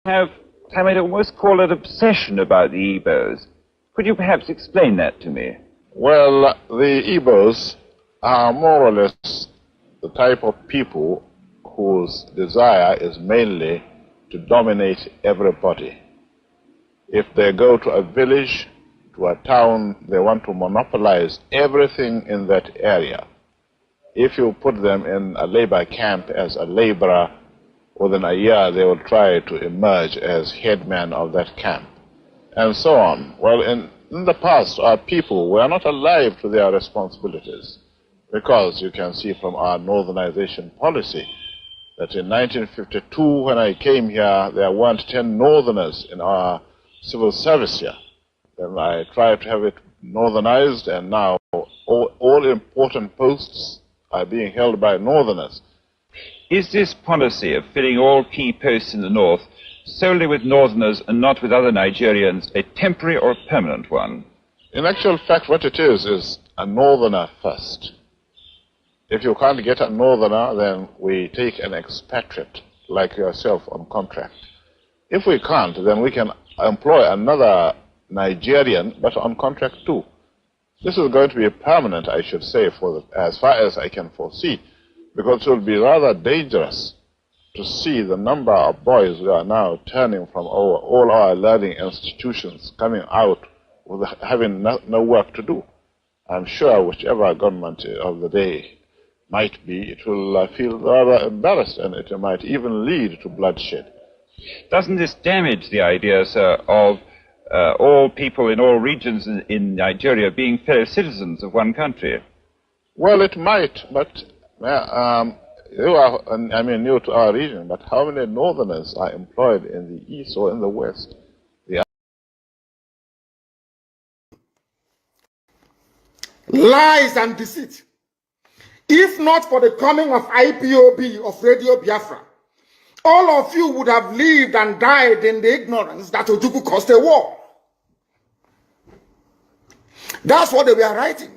have, I might almost call it, obsession about the Igbos. Could you perhaps explain that to me? Well, the Igbos are more or less the type of people whose desire is mainly to dominate everybody. If they go to a village, to a town, they want to monopolize everything in that area. If you put them in a labor camp as a laborer, within a year they will try to emerge as headman of that camp, and so on. Well, in the past, our people were not alive to their responsibilities, because you can see from our northernization policy that in 1952, when I came here, there weren't 10 northerners in our civil service here. Then I tried to have it northernized, and now all important posts are being held by northerners. Is this policy of filling all key posts in the north solely with northerners and not with other Nigerians a temporary or a permanent one? In actual fact, what it is a northerner first. If you can't get a northerner, then we take an expatriate like yourself on contract. If we can't, then we can employ another Nigerian, but on contract too. This is going to be permanent, I should say, as far as I can foresee, because it will be rather dangerous to see the number of boys who are now turning from all our learning institutions coming out with having no work to do. I'm sure whichever government of the day might be, it will feel rather embarrassed, and it might even lead to bloodshed. Doesn't this damage the idea, sir, of all people in all regions in Nigeria being fellow citizens of one country? Well, it might, but you are, new to our region, but how many northerners are employed in the east or in the west? Lies and deceit. If not for the coming of IPOB, of Radio Biafra, all of you would have lived and died in the ignorance that Ojukwu caused a war. That's what they were writing.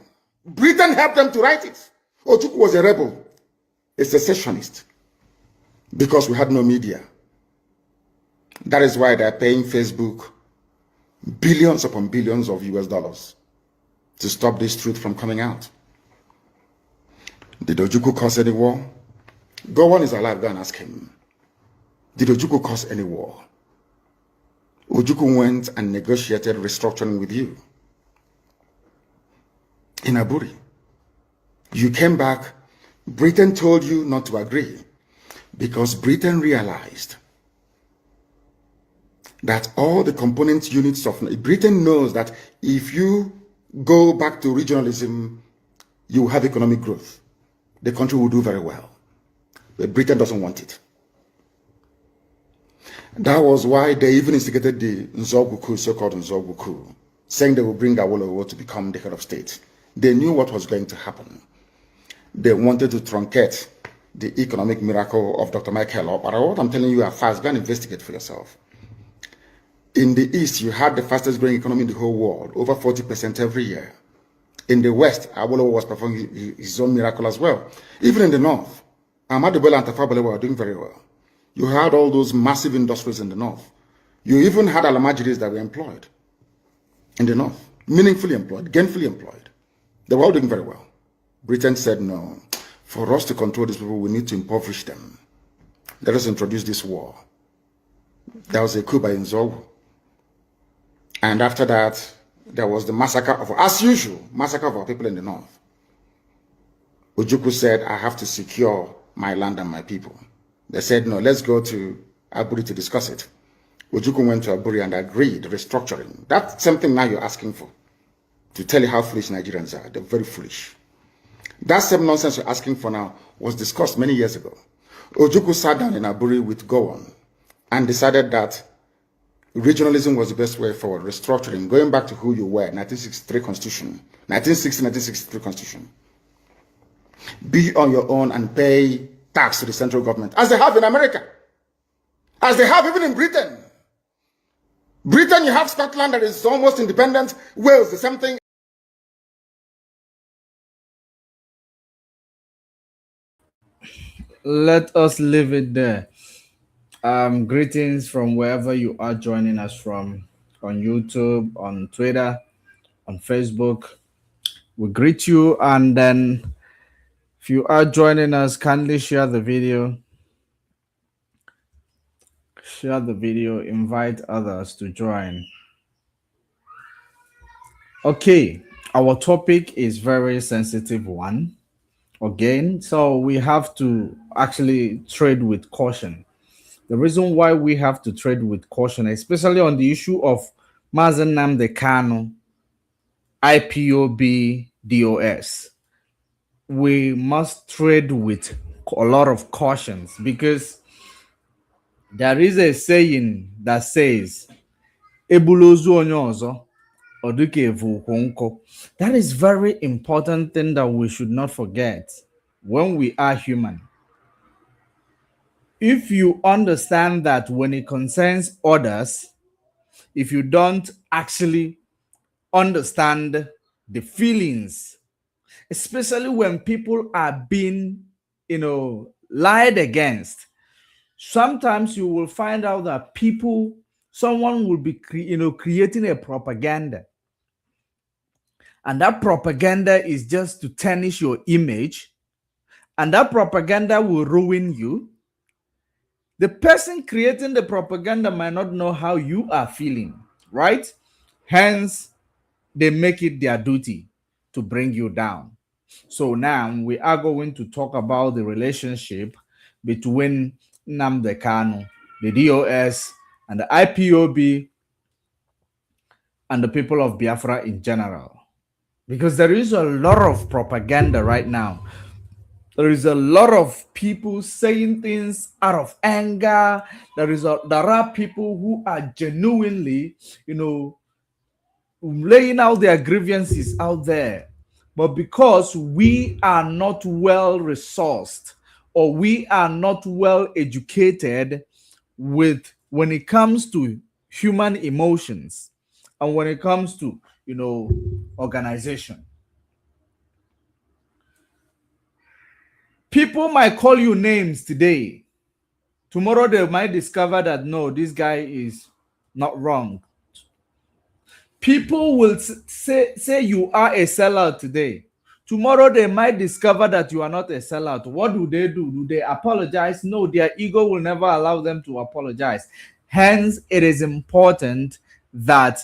Britain helped them to write it. Ojukwu was a rebel, a secessionist, because we had no media. That is why they're paying Facebook billions upon billions of US dollars to stop this truth from coming out. Did Ojukwu cause any war? Go on is alive, go and ask him. Did Ojukwu cause any war? Ojukwu went and negotiated restructuring with you in Aburi. You came back, Britain told you not to agree, because Britain realized that all the component units of Britain knows that if you go back to regionalism, you will have economic growth. The country will do very well. But Britain doesn't want it. That was why they even instigated the Nzogwu, so-called Nzogwu, saying they will bring Awolowo to become the head of state. They knew what was going to happen. They wanted to truncate the economic miracle of Dr. Michael Opara. What I'm telling you are fast. Go and investigate for yourself. In the East, you had the fastest growing economy in the whole world, over 40% every year. In the West, Awolowo was performing his own miracle as well. Even in the North, Ahmadu Bello and Tafawa Balewa were doing very well. You had all those massive industries in the North. You even had Alamajiris that were employed in the North, meaningfully employed, gainfully employed. They were all doing very well. Britain said, no, for us to control these people, we need to impoverish them. Let us introduce this war. There was a coup by Nzogwu. And after that, there was the massacre of, as usual, massacre of our people in the North. Ojukwu said, I have to secure my land and my people. They said, no, let's go to Aburi to discuss it. Ojukwu went to Aburi and agreed restructuring. That's something now you're asking for, to tell you how foolish Nigerians are. They're very foolish. That same nonsense you're asking for now was discussed many years ago. Ojukwu sat down in Aburi with Gowon and decided that regionalism was the best way forward, restructuring, going back to who you were, 1963 Constitution, 1963 Constitution. Be on your own and pay tax to the central government, as they have in America, as they have even in Britain. Britain, you have Scotland that is almost independent, Wales, the same thing. Let us leave it there. Greetings from wherever you are joining us from, on YouTube, on Twitter, on Facebook. We greet you, and then if you are joining us, kindly share the video. Share the video, invite others to join. Okay, our topic is very sensitive one again, so we have to actually trade with caution. The reason why we have to trade with caution, especially on the issue of Mazen Nnamdi Kanu, IPOB, DOS, we must trade with a lot of cautions because there is a saying that says, "Ebulozu onye ọzọ, ọ dịka evu ukwu nkụ." That is very important thing that we should not forget when we are human. If you understand that when it concerns others, if you don't actually understand the feelings, especially when people are being, lied against, sometimes you will find out that someone will be, creating a propaganda. And that propaganda is just to tarnish your image. And that propaganda will ruin you. The person creating the propaganda might not know how you are feeling, right? Hence, they make it their duty to bring you down. So now we are going to talk about the relationship between Nnamdi Kanu, the DOS, and the IPOB, and the people of Biafra in general. Because there is a lot of propaganda right now. There is a lot of people saying things out of anger. There are people who are genuinely, laying out their grievances out there. But because we are not well resourced or we are not well educated when it comes to human emotions and when it comes to, organization. People might call you names today. Tomorrow they might discover that no, this guy is not wrong. People will say you are a sellout today. Tomorrow they might discover that you are not a sellout. What do? Do they apologize? No, their ego will never allow them to apologize. Hence, it is important that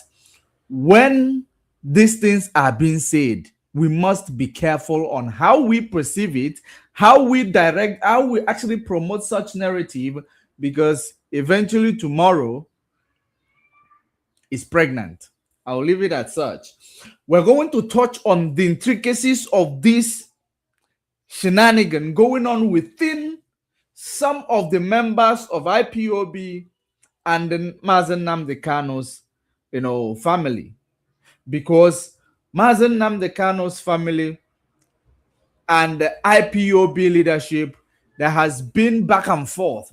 when these things are being said, we must be careful on how we perceive it, how we actually promote such narrative, because eventually tomorrow is pregnant. I'll leave it at such. We're going to touch on the intricacies of this shenanigan going on within some of the members of IPOB and the Mazen Nnamdi Kanu's, family. Because Mazen Nnamdi Kanu's family and the IPOB leadership, there has been back and forth.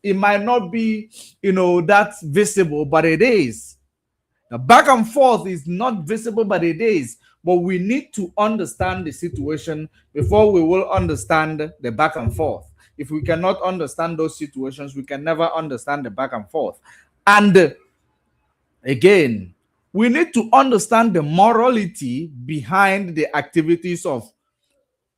It might not be, that visible, but it is. The back and forth is not visible, but it is. But we need to understand the situation before we will understand the back and forth. If we cannot understand those situations, we can never understand the back and forth. And again, we need to understand the morality behind the activities of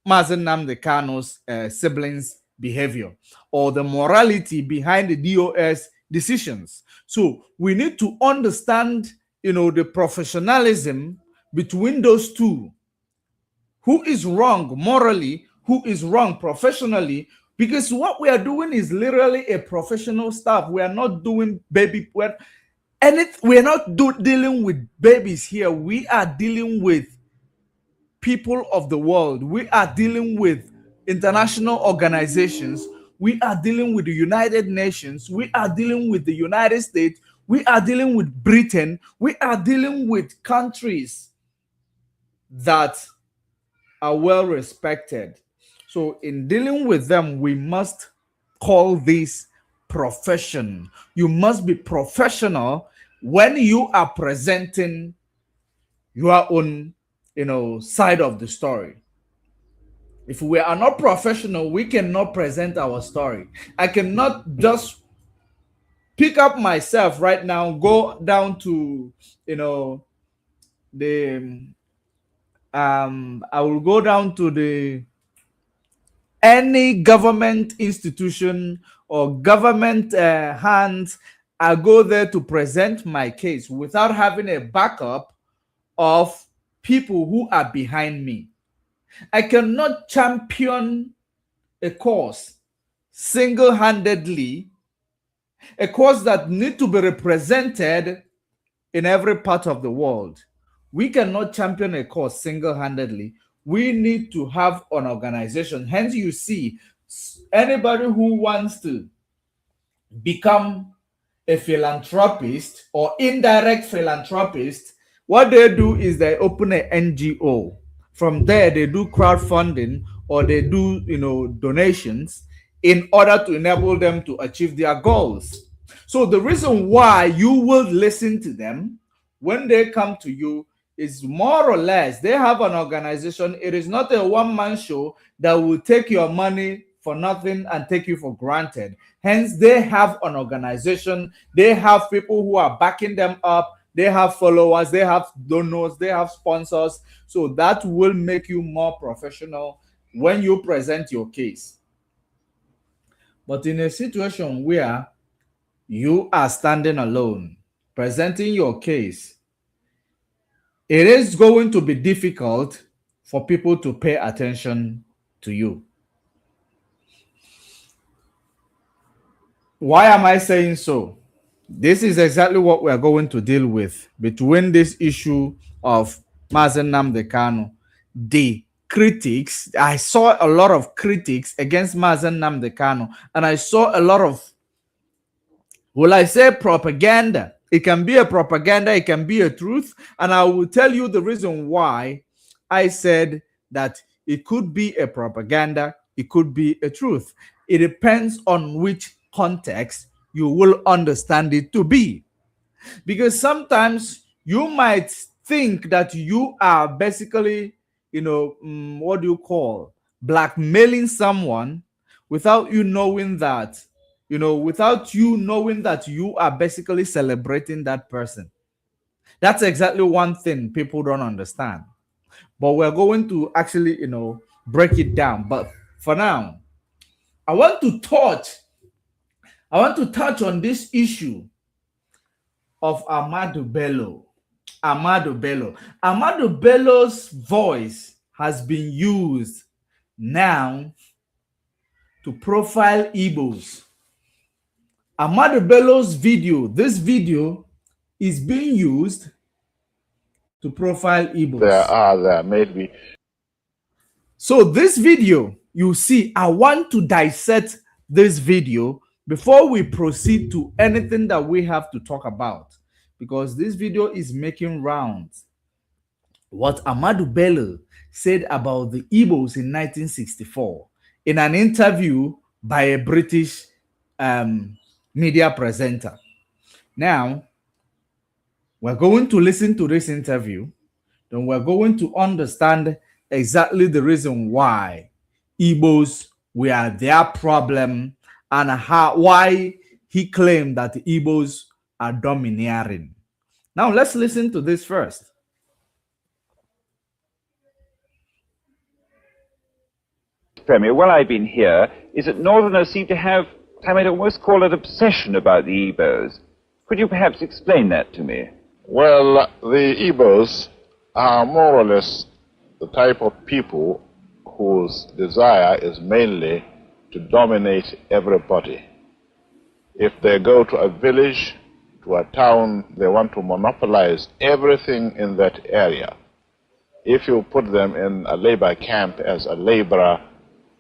Mazen Nnamdi Kanu's siblings' behavior, or the morality behind the DOS decisions. So we need to understand, the professionalism between those two. Who is wrong morally? Who is wrong professionally? Because what we are doing is literally a professional stuff. We are not doing we're not dealing with babies here. We are dealing with people of the world. We are dealing with international organizations. We are dealing with the United Nations. We are dealing with the United States. We are dealing with Britain. We are dealing with countries that are well respected. So in dealing with them, we must call this profession. You must be professional when you are presenting your own, side of the story. If we are not professional, we cannot present our story. I cannot just pick up myself right now, go down to, you know, the I will go down to the any government institution or government hands. I go there to present my case without having a backup of people who are behind me. I cannot champion a cause single-handedly, a cause that need to be represented in every part of the world. We cannot champion a cause single-handedly. We need to have an organization. Hence, you see, anybody who wants to become a philanthropist or indirect philanthropist, what they do is they open an NGO. From there, they do crowdfunding or they do, donations in order to enable them to achieve their goals. So the reason why you will listen to them when they come to you is more or less they have an organization. It is not a one-man show that will take your money for nothing and take you for granted. Hence, they have an organization. They have people who are backing them up. They have followers. They have donors. They have sponsors. So that will make you more professional when you present your case. But in a situation where you are standing alone, presenting your case, it is going to be difficult for people to pay attention to you. Why am I saying so? This is exactly what we are going to deal with between this issue of Nnamdi Kanu. The critics, I saw a lot of critics against Nnamdi Kanu, and I saw a lot of, will I say, propaganda. It can be a propaganda, it can be a truth, and I will tell you the reason why I said that it could be a propaganda, it could be a truth. It depends on which context you will understand it to be. Because sometimes you might think that you are basically, what do you call, blackmailing someone without you knowing that, without you knowing that you are basically celebrating that person. That's exactly one thing people don't understand. But we're going to actually, break it down. But for now, I want to touch on this issue of Ahmadu Bello. Ahmadu Bello. Ahmadu Bello's voice has been used now to profile Igbos. Ahmadu Bello's video, this video is being used to profile Igbos. There may be. So this video, you see, I want to dissect this video before we proceed to anything that we have to talk about, because this video is making rounds. What Ahmadu Bello said about the Igbos in 1964 in an interview by a British media presenter. Now, we're going to listen to this interview, then we're going to understand exactly the reason why Igbos were their problem and why he claimed that the Igbos are domineering. Now, let's listen to this first. Premier, while I've been here, is that Northerners seem to have, I might almost call it, obsession about the Igbos. Could you perhaps explain that to me? Well, the Igbos are more or less the type of people whose desire is mainly to dominate everybody. If they go to a village, to a town, they want to monopolize everything in that area. If you put them in a labor camp as a laborer,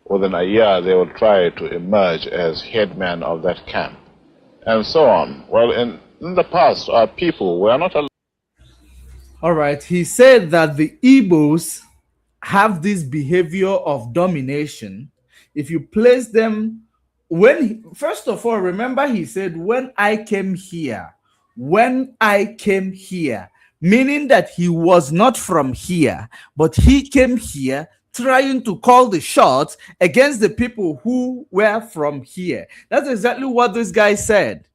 within a year they will try to emerge as headman of that camp, and so on. Well, in the past, our people were not allowed. All right, he said that the Igbos have this behavior of domination. If you place them, first of all, remember he said, when I came here, meaning that he was not from here, but he came here trying to call the shots against the people who were from here. That's exactly what this guy said.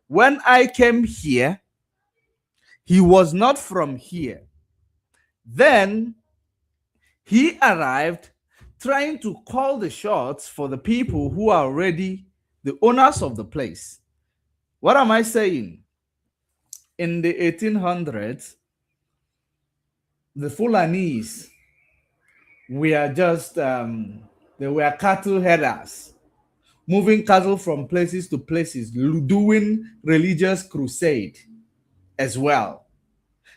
When I came here, he was not from here. Then he arrived trying to call the shots for the people who are already the owners of the place. What am I saying? In the 1800s, the Fulanese were just, they were cattle headers, moving cattle from places to places, doing religious crusade as well,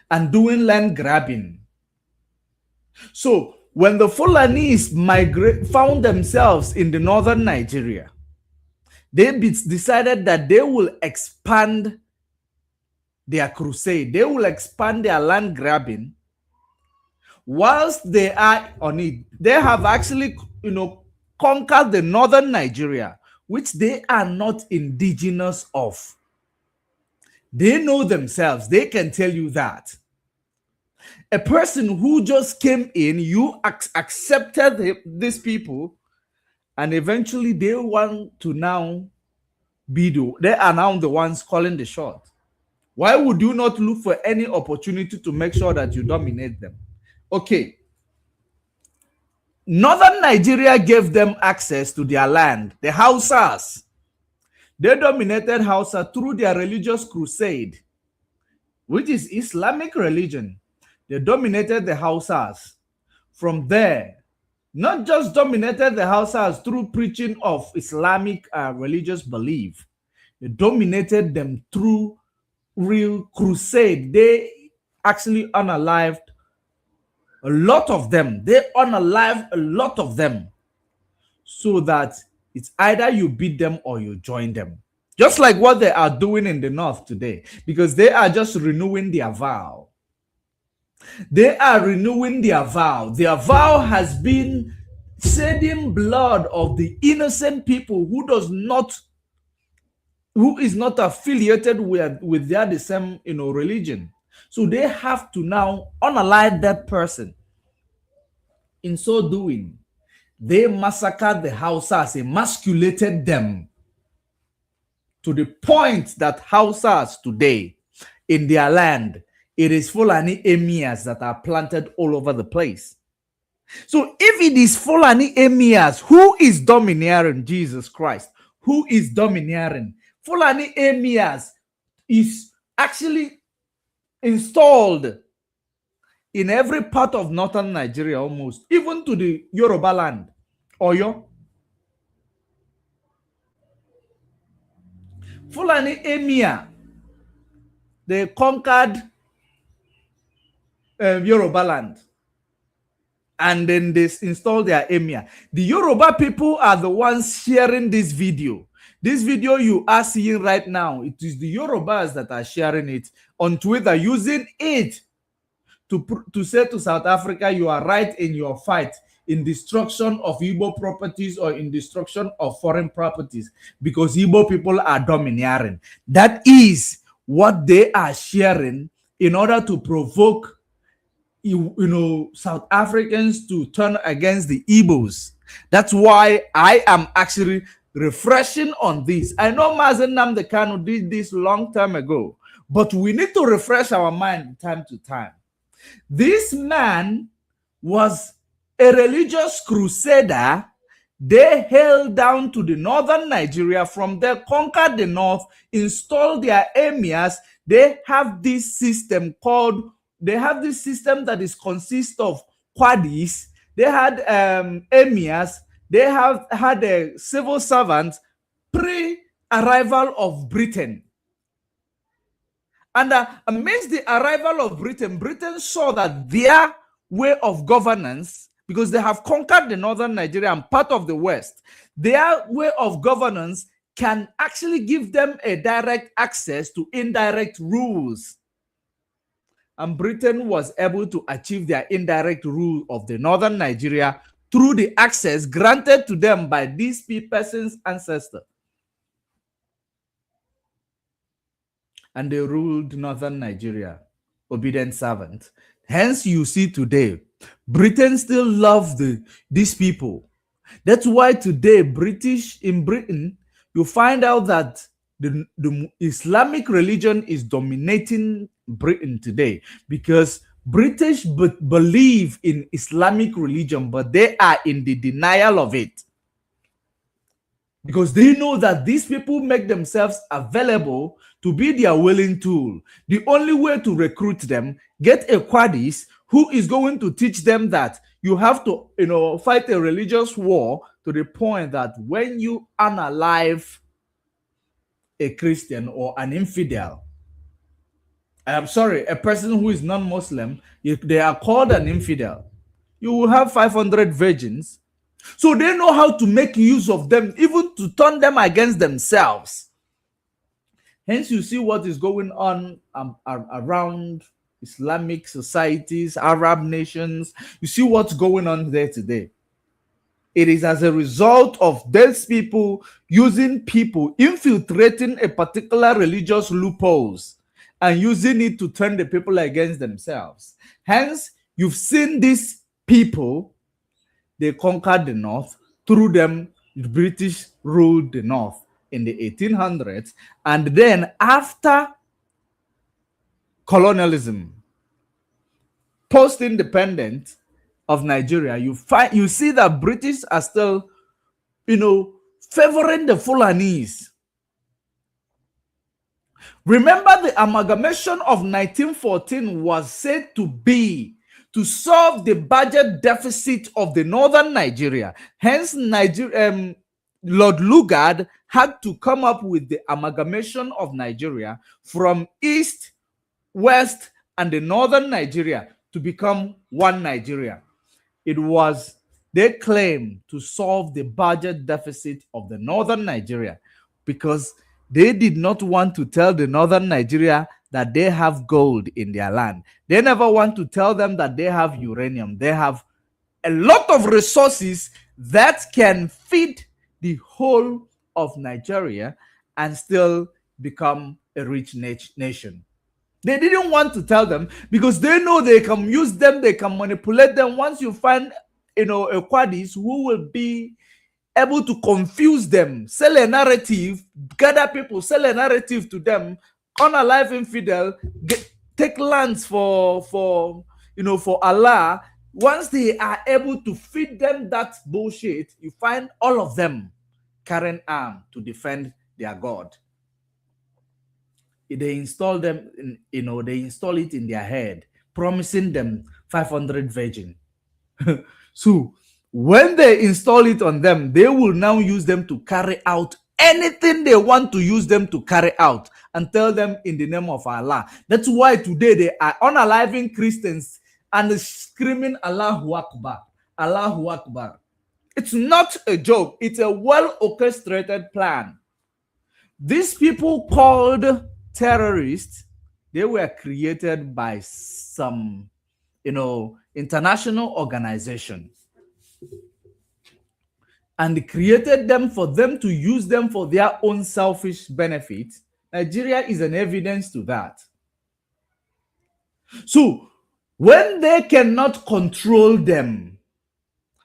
and doing land grabbing. So when the Fulanese found themselves in the northern Nigeria, they decided that they will expand their crusade. They will expand their land grabbing. Whilst they are on it, they have actually, conquered the northern Nigeria, which they are not indigenous of. They know themselves. They can tell you that. A person who just came in, you accepted these people, and eventually they want to now they are now the ones calling the shot. Why would you not look for any opportunity to make sure that you dominate them? Okay. Northern Nigeria gave them access to their land, the Hausas. They dominated Hausa through their religious crusade, which is Islamic religion. They dominated the Hausas. From there, not just dominated the Hausas through preaching of Islamic religious belief, they dominated them through real crusade. They actually unalived a lot of them. They unalived a lot of them, so that it's either you beat them or you join them. Just like what they are doing in the north today, because they are just renewing their vow. They are renewing their vow. Their vow has been shedding blood of the innocent people who is not affiliated with their same religion. So they have to now unalive that person. In so doing, they massacred the Hausas, emasculated them to the point that Hausas today in their land, it is Fulani emirs that are planted all over the place. So if it is Fulani emirs, who is domineering? Jesus Christ. Who is domineering? Fulani emirs is actually installed in every part of northern Nigeria almost, even to the Yoruba land, Oyo. Fulani emir, they conquered Yoruba land, and then they installed their emir. The Yoruba people are the ones sharing this video. This video you are seeing right now, it is the Yorubas that are sharing it on Twitter, using it to say to South Africa, you are right in your fight in destruction of Igbo properties or in destruction of foreign properties, because Igbo people are domineering. That is what they are sharing in order to provoke South Africans to turn against the Igbos. That's why I am actually refreshing on this. I know Mazen Nnamdi Kanu did this long time ago, but we need to refresh our mind time to time. This man was a religious crusader. They held down to the northern Nigeria. From there, conquered the north, installed their emirs. They have this system that is consist of quadis. They had emirs. They have had a civil servants pre-arrival of Britain. And amidst the arrival of Britain, Britain saw that their way of governance, because they have conquered the northern Nigeria and part of the west, their way of governance can actually give them a direct access to indirect rules. And Britain was able to achieve their indirect rule of the northern Nigeria through the access granted to them by these person's ancestors. And they ruled northern Nigeria, obedient servants. Hence, you see today, Britain still love these people. That's why today in Britain, you find out that the Islamic religion is dominating Britain today, because British believe in Islamic religion, but they are in the denial of it. Because they know that these people make themselves available to be their willing tool. The only way to recruit them, get a Qadis who is going to teach them that you have to, fight a religious war to the point that when you unalive a Christian or an infidel, I'm sorry, a person who is non-Muslim, they are called an infidel. You will have 500 virgins. So they know how to make use of them, even to turn them against themselves. Hence, you see what is going on around Islamic societies, Arab nations. You see what's going on there today. It is as a result of those people using people, infiltrating a particular religious loopholes and using it to turn the people against themselves. Hence, you've seen these people, they conquered the North. Through them, the British ruled the North in the 1800s. And then after colonialism, post-independence of Nigeria, you see that British are still, favoring the Fulanis. Remember, the amalgamation of 1914 was said to be to solve the budget deficit of the northern Nigeria. Hence, Lord Lugard had to come up with the amalgamation of Nigeria from east, west, and the northern Nigeria to become one Nigeria. It was, they claim, to solve the budget deficit of the northern Nigeria, because they did not want to tell the northern Nigeria that they have gold in their land. They never want to tell them that they have uranium. They have a lot of resources that can feed the whole of Nigeria and still become a rich nation. They didn't want to tell them because they know they can use them, they can manipulate them. Once you find, a Qadis who will be able to confuse them, sell a narrative, gather people, sell a narrative to them, unalive infidel, take lands for Allah. Once they are able to feed them that bullshit, you find all of them carrying arms to defend their God. They install them, they install it in their head, promising them 500 virgin. So when they install it on them, they will now use them to carry out anything they want to use them to carry out and tell them in the name of Allah. That's why today they are unaliving Christians and screaming Allahu Akbar, Allahu Akbar. It's not a joke. It's a well-orchestrated plan. These people called terrorists, they were created by some, international organization. And created them for them to use them for their own selfish benefit. Nigeria is an evidence to that. So, when they cannot control them,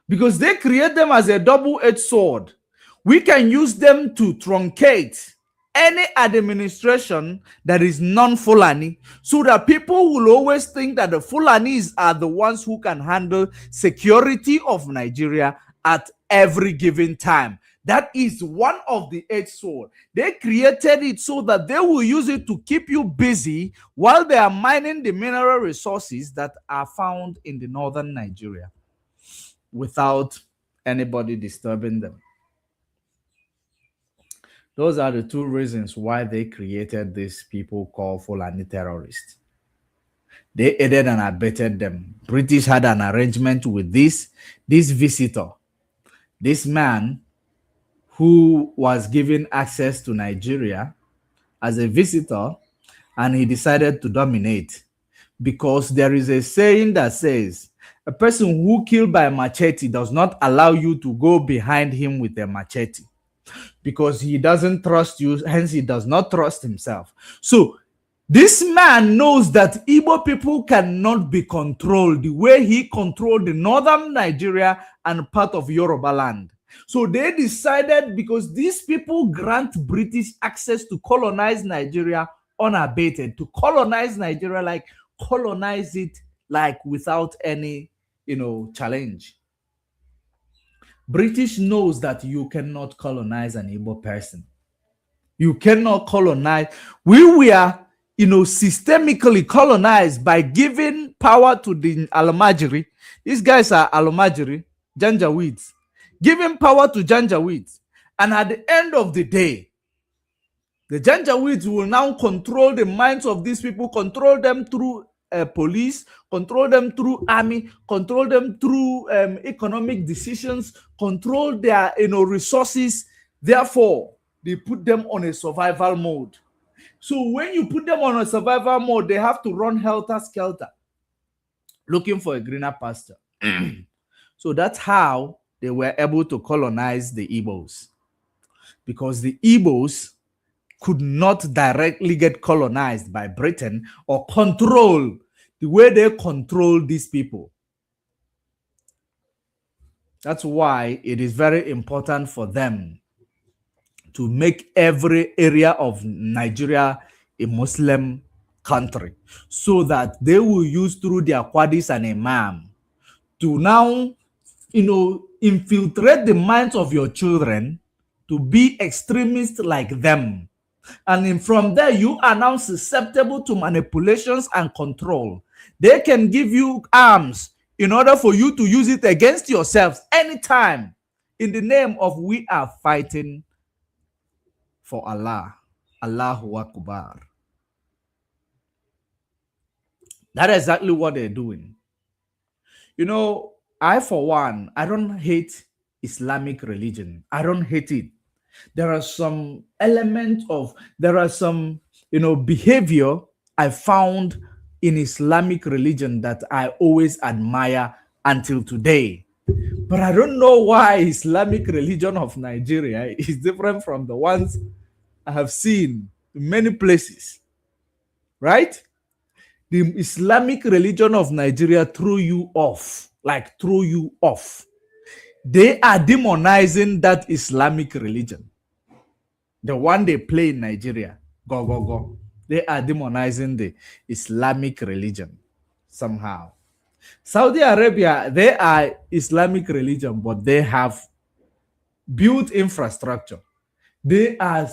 because they create them as a double-edged sword, we can use them to truncate any administration that is non-Fulani, so that people will always think that the Fulanis are the ones who can handle security of Nigeria at every given time. That is one of the edge sword. They created it so that they will use it to keep you busy while they are mining the mineral resources that are found in the northern Nigeria without anybody disturbing them. Those are the two reasons why they created these people called Fulani terrorists. They aided and abetted them. British had an arrangement with this visitor, this man who was given access to Nigeria as a visitor, and he decided to dominate, because there is a saying that says, a person who killed by a machete does not allow you to go behind him with a machete, because he doesn't trust you, hence he does not trust himself. So This man knows that Igbo people cannot be controlled the way he controlled the northern Nigeria and part of Yoruba land. So they decided, because these people grant British access to colonize Nigeria unabated, to colonize Nigeria, like colonize it like without any, challenge. British knows that you cannot colonize an Igbo person. You cannot colonize. We were, systemically colonized by giving power to the Almajiri. These guys are Almajiri, Janjaweeds. Giving power to Janjaweeds. And at the end of the day, the Janjaweeds will now control the minds of these people, control them through police, control them through army, control them through economic decisions, control their resources. Therefore, they put them on a survival mode. So when you put them on a survival mode, they have to run helter-skelter, looking for a greener pasture. So that's how they were able to colonize the Igbos. Because the Igbos could not directly get colonized by Britain or control the way they control these people. That's why it is very important for them to make every area of Nigeria a Muslim country, so that they will use through their qadis and imam to now, infiltrate the minds of your children to be extremists like them. And from there, you are now susceptible to manipulations and control. They can give you arms in order for you to use it against yourselves anytime in the name of we are fighting for Allah. Allahu Akbar. That's exactly what they're doing. I, for one, I don't hate Islamic religion. I don't hate it. There are some elements of, behavior I found in Islamic religion that I always admire until today. But I don't know why Islamic religion of Nigeria is different from the ones I have seen in many places. Right? The Islamic religion of Nigeria threw you off. Like throw you off. They are demonizing that Islamic religion. The one they play in Nigeria. Go, go, go. They are demonizing the Islamic religion somehow. Saudi Arabia, they are Islamic religion, but they have built infrastructure. They are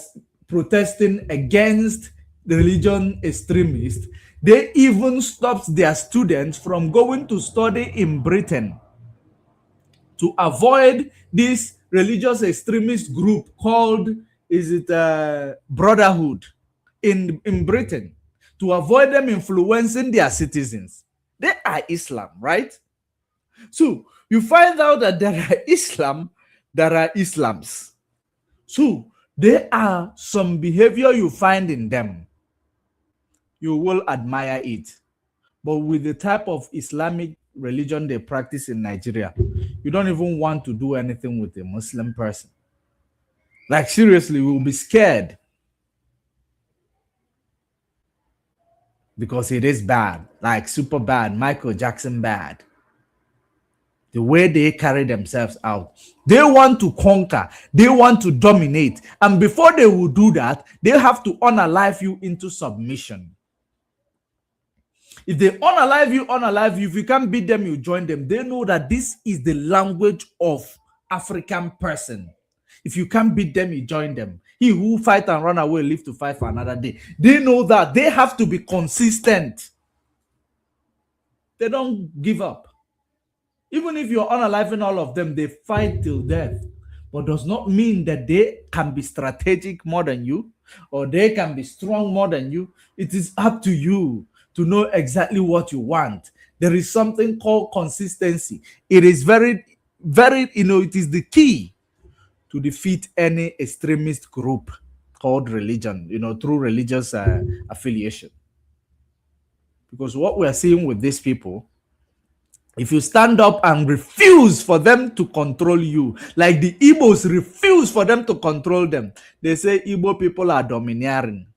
protesting against the religion extremists. They even stopped their students from going to study in Britain to avoid this religious extremist group called, Brotherhood in Britain, to avoid them influencing their citizens. They are Islam, right? So you find out that there are Islam, there are Islams. So there are some behavior you find in them. You will admire it. But with the type of Islamic religion they practice in Nigeria, you don't even want to do anything with a Muslim person. Like seriously, we will be scared. Because it is bad, like super bad, Michael Jackson bad. The way they carry themselves out. They want to conquer. They want to dominate. And before they will do that, they have to unalive you into submission. If they unalive you, if you can't beat them, you join them. They know that this is the language of African person. If you can't beat them, you join them. He who fight and run away live to fight for another day. They know that they have to be consistent. They don't give up. Even if you're unaliving all of them, they fight till death. But does not mean that they can be strategic more than you, or they can be strong more than you. It is up to you to know exactly what you want. There is something called consistency. It is very, very, it is the key to defeat any extremist group called religion, through religious affiliation. Because what we are seeing with these people, if you stand up and refuse for them to control you, like the Igbos refuse for them to control them, they say Igbo people are domineering.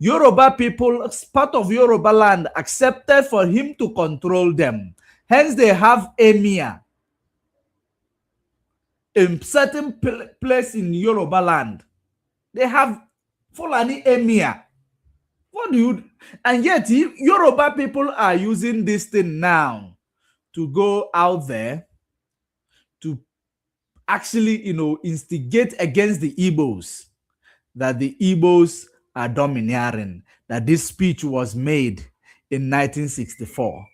Yoruba people, part of Yoruba land, accepted for him to control them. Hence, they have emir in certain place in Yoruba land. They have Fulani emir. What do you? And yet, Yoruba people are using this thing now to go out there to actually, instigate against the Igbos, that the Igbos are domineering, that this speech was made in 1964.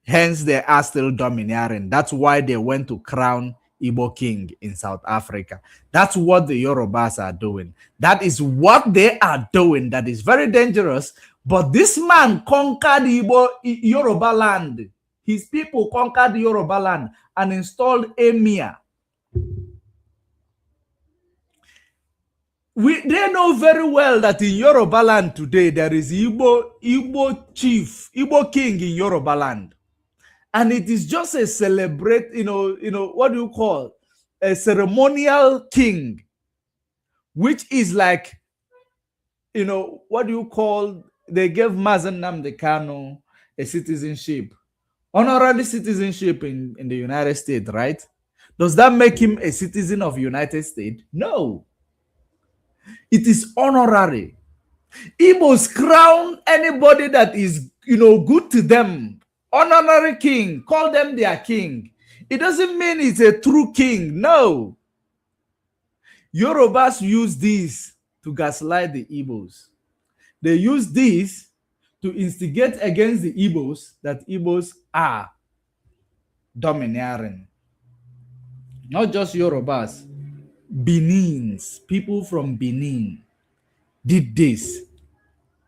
Hence, they are still domineering. That's why they went to crown Igbo king in South Africa. That's what the Yorubas are doing. That is what they are doing. That is very dangerous. But this man conquered Yoruba land. His people conquered Yoruba land and installed emir. They know very well that in Yoruba land today, there is Igbo chief, Igbo king in Yoruba land. And it is just a celebrate, what do you call? A ceremonial king, which is like, what do you call? They gave Nnamdi Kanu a citizenship, honorary citizenship in the United States, right? Does that make him a citizen of United States? No. It is honorary. Igbos crown anybody that is, good to them. Honorary king, call them their king. It doesn't mean it's a true king. No. Yorubas use this to gaslight the Igbos. They use this to instigate against the Igbos that Igbos are domineering. Not just Yorubas. Benins, people from Benin did this.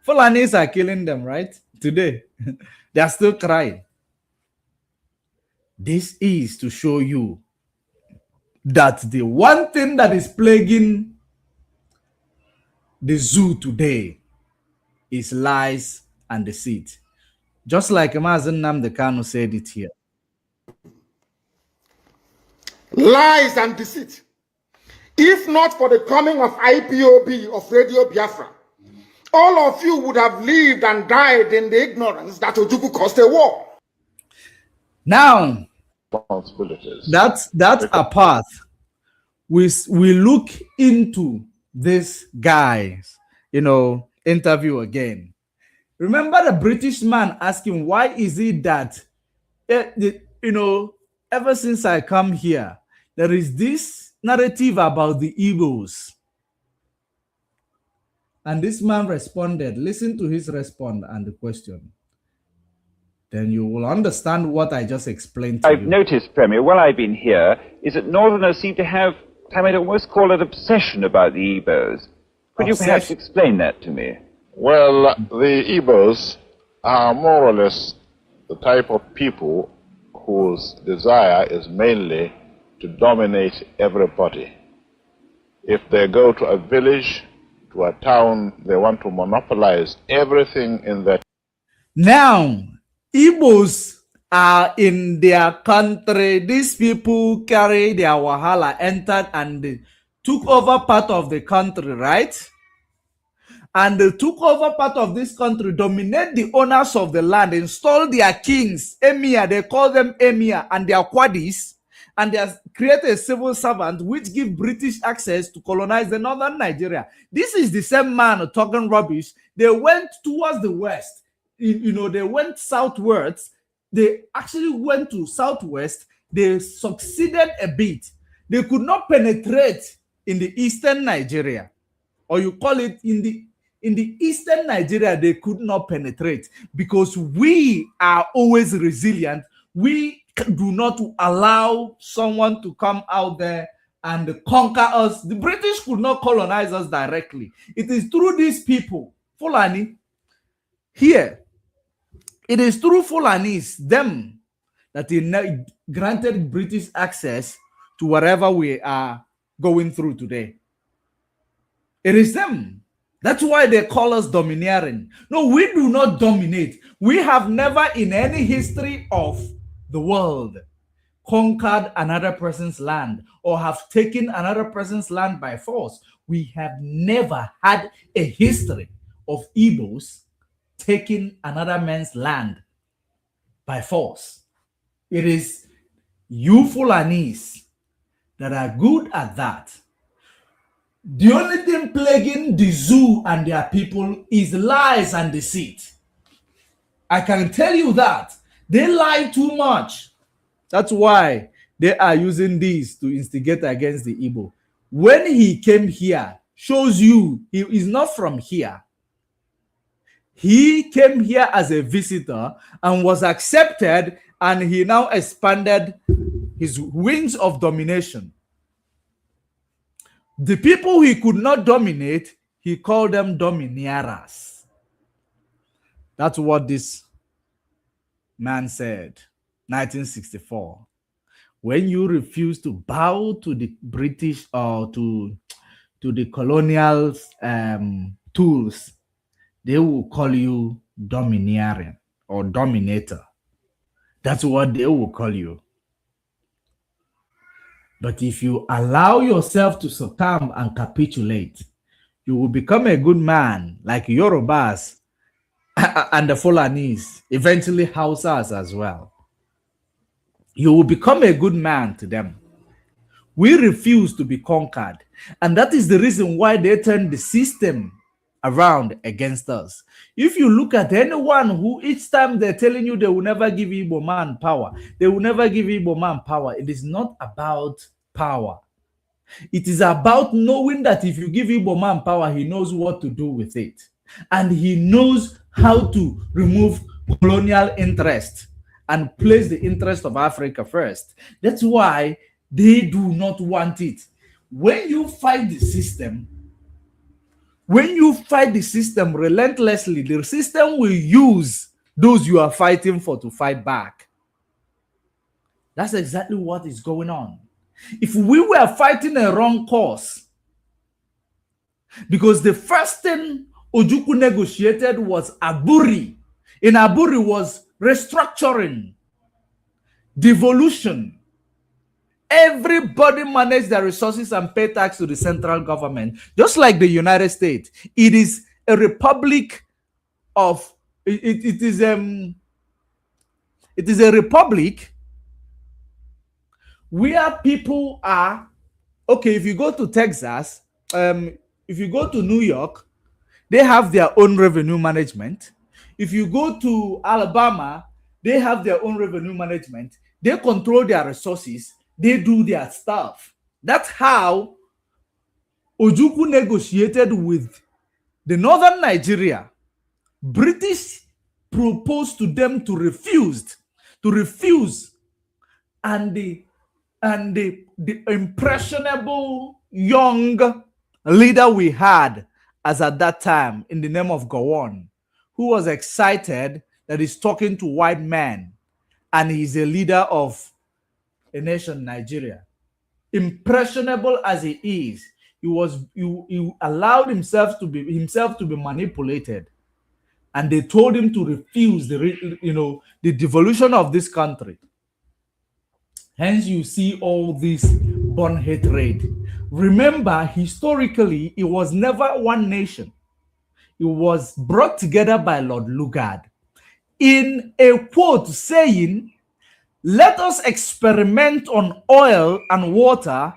Fulanis are killing them, right? Today. They are still crying. This is to show you that the one thing that is plaguing the zoo today is lies and deceit. Just like Nnamdi Kanu said it here. Lies and deceit. If not for the coming of IPOB, of Radio Biafra, all of you would have lived and died in the ignorance that Ojukwu caused a war. Now, that's a path. We look into this guy's, interview again. Remember the British man asking, why is it that, ever since I come here, there is this narrative about the Igbos. And this man responded. Listen to his response and the question. Then you will understand what I just explained to you. I've noticed, Premier, while I've been here, is that Northerners seem to have, I might almost call it, obsession about the Igbos. Could you perhaps explain that to me? Well, the Igbos are more or less the type of people whose desire is mainly to dominate everybody. If they go to a village, to a town, they want to monopolize everything in that. Now, Igbos are in their country. These people carry their wahala, entered and took over part of the country, right? And they took over part of this country, dominate the owners of the land, install their kings, emir, they call them emir, and their quadis, and they create a civil servant which give British access to colonize the northern Nigeria. This is the same man talking rubbish. They went towards the west. They went southwards. They actually went to southwest. They succeeded a bit. They could not penetrate in the eastern Nigeria, or you call it in the eastern Nigeria. They could not penetrate because we are always resilient. We do not allow someone to come out there and conquer us. The British could not colonize us directly. It is through these people, Fulani, here. It is through Fulanis, them, that they granted British access to wherever we are going through today. It is them. That's why they call us domineering. No, we do not dominate. We have never in any history of the world conquered another person's land or have taken another person's land by force. We have never had a history of Igbos taking another man's land by force. It is you Fulanis that are good at that. The only thing plaguing the zoo and their people is lies and deceit. I can tell you that. They lie too much. That's why they are using this to instigate against the Igbo. When he came here, shows you he is not from here. He came here as a visitor and was accepted, and he now expanded his wings of domination. The people he could not dominate, he called them dominieras. That's what this man said, 1964. When you refuse to bow to the British or to the colonial tools, they will call you domineering or dominator. That's what they will call you. But if you allow yourself to succumb and capitulate, you will become a good man like Yorubas and the Fulanis, eventually Hausas as well. You will become a good man to them. We refuse to be conquered. And that is the reason why they turn the system around against us. If you look at anyone who each time they're telling you they will never give Igbo man power, they will never give Igbo man power, it is not about power. It is about knowing that if you give Igbo man power, he knows what to do with it. And he knows how to remove colonial interest and place the interest of Africa first. That's why they do not want it. When you fight the system, relentlessly, the system will use those you are fighting for to fight back. That's exactly what is going on. If we were fighting a wrong cause, because the first thing Ojukwu negotiated was Aburi. In Aburi was restructuring, devolution. Everybody manage their resources and pay tax to the central government, just like the United States. It is a republic of it is a republic where people are okay. If you go to Texas, if you go to New York, they have their own revenue management. If you go to Alabama, they have their own revenue management. They control their resources. They do their stuff. That's how Ojukwu negotiated with the northern Nigeria. British proposed to them to refuse, and the impressionable young leader we had as at that time in the name of Gowon, who was excited that he's talking to white men and he's a leader of a nation, Nigeria. Impressionable as he is, he allowed himself to be manipulated, and they told him to refuse the devolution of this country. Hence, you see all this born hatred. Remember, historically, it was never one nation. It was brought together by Lord Lugard in a quote saying, "Let us experiment on oil and water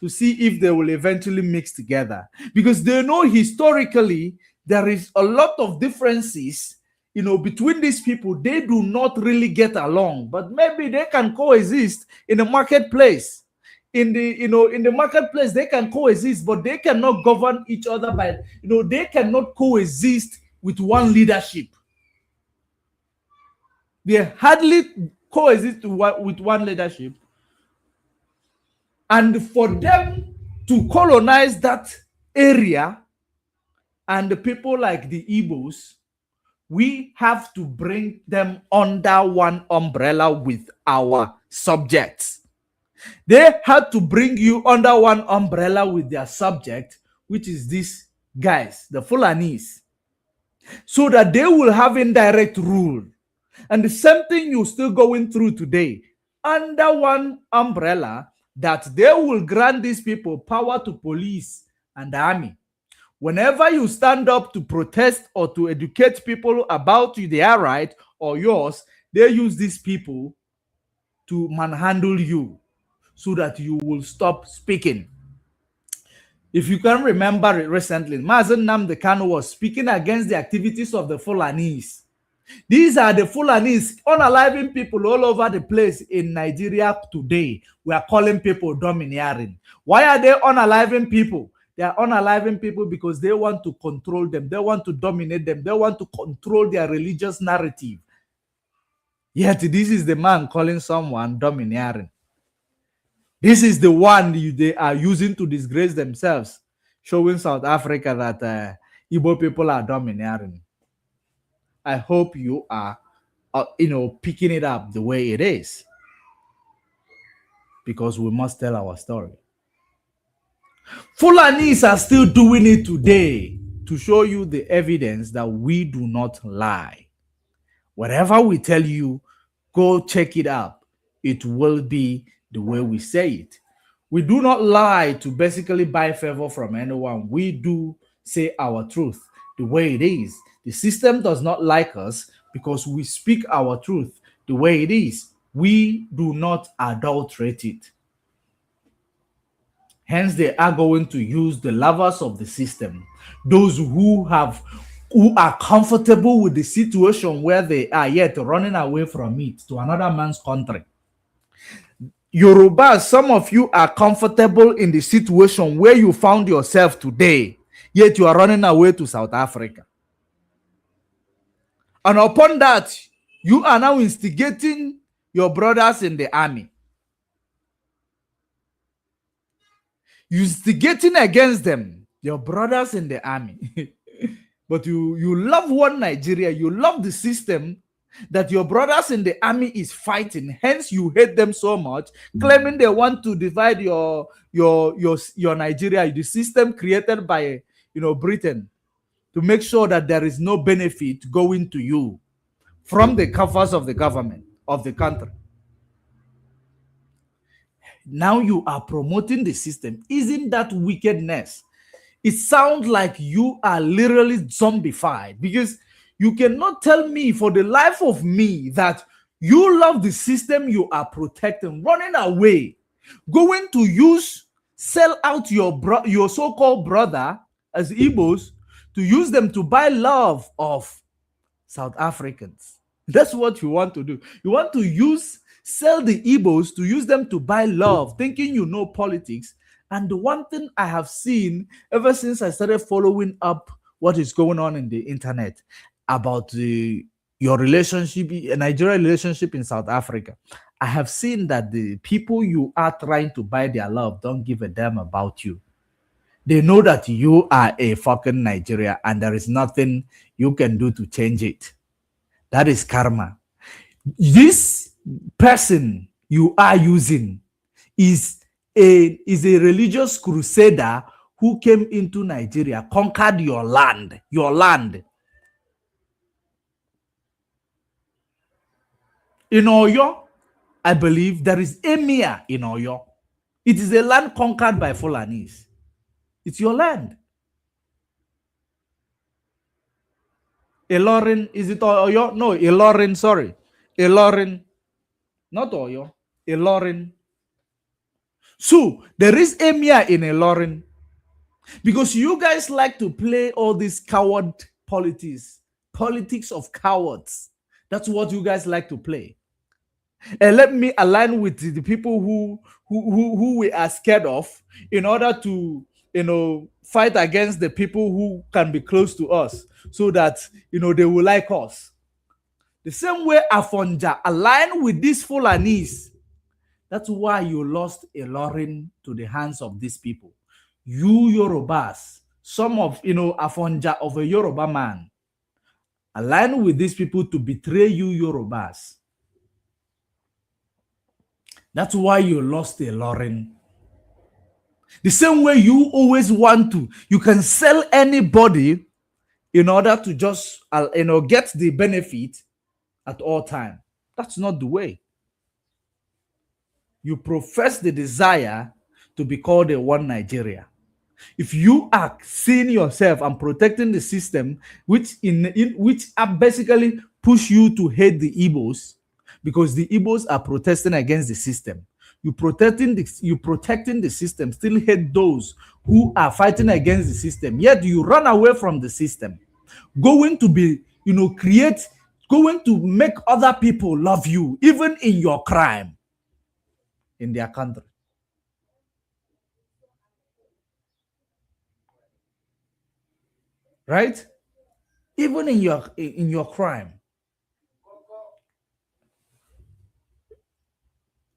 to see if they will eventually mix together." Because they know historically there is a lot of differences, between these people. They do not really get along, but maybe they can coexist in the marketplace. In the marketplace, they can coexist, but they cannot govern each other by, they cannot coexist with one leadership. They hardly coexist with one leadership. And for them to colonize that area and the people like the Igbos, we have to bring them under one umbrella with our subjects. They had to bring you under one umbrella with their subject, which is these guys, the Fulanis, so that they will have indirect rule. And the same thing you're still going through today, under one umbrella, that they will grant these people power to police and the army. Whenever you stand up to protest or to educate people about their right or yours, they use these people to manhandle you so that you will stop speaking. If you can remember it recently, Mazen Nnamdi Kanu was speaking against the activities of the Fulanis. These are the Fulanis, unaliving people all over the place in Nigeria today. We are calling people domineering. Why are they unaliving people? They are unaliving people because they want to control them. They want to dominate them. They want to control their religious narrative. Yet this is the man calling someone domineering. This is the one they are using to disgrace themselves, showing South Africa that Igbo people are domineering. I hope you are, picking it up the way it is, because we must tell our story. Fulanis are still doing it today to show you the evidence that we do not lie. Whatever we tell you, go check it out. It will be the way we say it. We do not lie to basically buy favor from anyone. We do say our truth the way it is. The system does not like us because we speak our truth the way it is. We do not adulterate it. Hence, they are going to use the lovers of the system, those who are comfortable with the situation where they are, yet running away from it to another man's country. Yoruba, some of you are comfortable in the situation where you found yourself today, yet you are running away to South Africa. And upon that, you are now instigating your brothers in the army. You instigating against them, your brothers in the army. But you love one Nigeria, you love the system that your brothers in the army is fighting. Hence, you hate them so much, claiming they want to divide your Nigeria, the system created by Britain, to make sure that there is no benefit going to you from the coffers of the government of the country. Now you are promoting the system. Isn't that wickedness? It sounds like you are literally zombified, because you cannot tell me for the life of me that you love the system you are protecting, running away, going to sell out your so-called brother as Igbos, to use them to buy love of South Africans. That's what you want to do. You want to sell the Igbos to use them to buy love, thinking you know politics. And the one thing I have seen ever since I started following up what is going on in the internet about your relationship, Nigeria relationship in South Africa, I have seen that the people you are trying to buy their love don't give a damn about you. They know that you are a fucking Nigeria and there is nothing you can do to change it. That is karma. This person you are using is a religious crusader who came into Nigeria, conquered your land. In Oyo, I believe there is Emir in Oyo. It is a land conquered by Fulanis. It's your land. Ilorin, is it Oyo? No, Ilorin, sorry. Ilorin, not Oyo. Ilorin. So, there is Emir in Ilorin. Because you guys like to play all this coward politics of cowards. That's what you guys like to play. And let me align with the people who we are scared of, in order to fight against the people who can be close to us, so that they will like us. The same way Afonja aligned with these Fulanis. That's why you lost Ilorin to the hands of these people. You Yorubas, some of Afonja of a Yoruba man, align with these people to betray you Yorubas. That's why you lost Ilorin. The same way you always want to, you can sell anybody in order to just get the benefit at all time. That's not the way. You profess the desire to be called a one Nigeria. If you are seeing yourself and protecting the system, which which are basically push you to hate the Igbos, because the Igbos are protesting against the system. You protecting the system, still hate those who are fighting against the system. Yet you run away from the system, going to be, going to make other people love you, even in your crime in their country. Right? Even in your crime.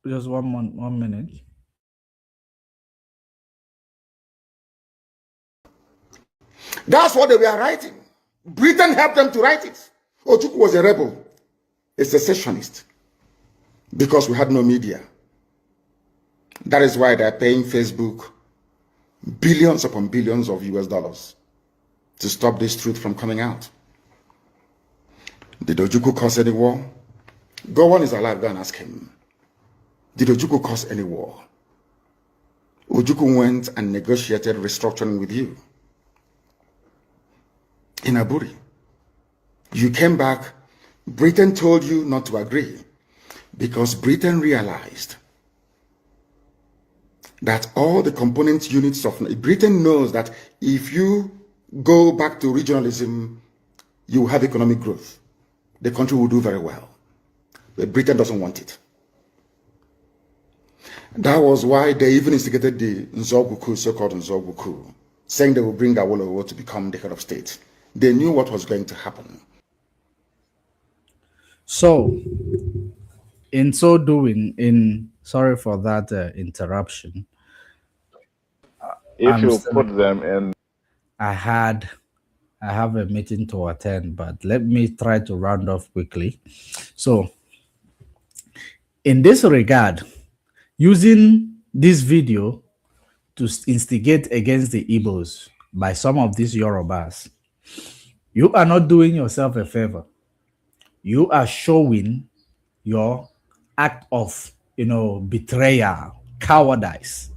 Just 1 minute. That's what they were writing. Britain helped them to write it. Ojukwu was a rebel, a secessionist, because we had no media. That is why they're paying Facebook billions upon billions of US dollars to stop this truth from coming out. Did Ojukwu cause any war? Gowon is alive, go and ask him. Did Ojukwu cause any war? Ojukwu went and negotiated restructuring with you in Aburi. You came back, Britain told you not to agree because Britain realized that all the component units of Britain knows that if you go back to regionalism, you will have economic growth. The country will do very well. But Britain doesn't want it. That was why they even instigated the Nzogwu coup, so-called Nzogwu coup, saying they will bring Awolowo to become the head of state. They knew what was going to happen. So, in so doing, sorry for that interruption. If you put them in, I have a meeting to attend, but let me try to round off quickly. So, in this regard, using this video to instigate against the Igbos by some of these Yorubas, you are not doing yourself a favor. You are showing your act of, betrayal, cowardice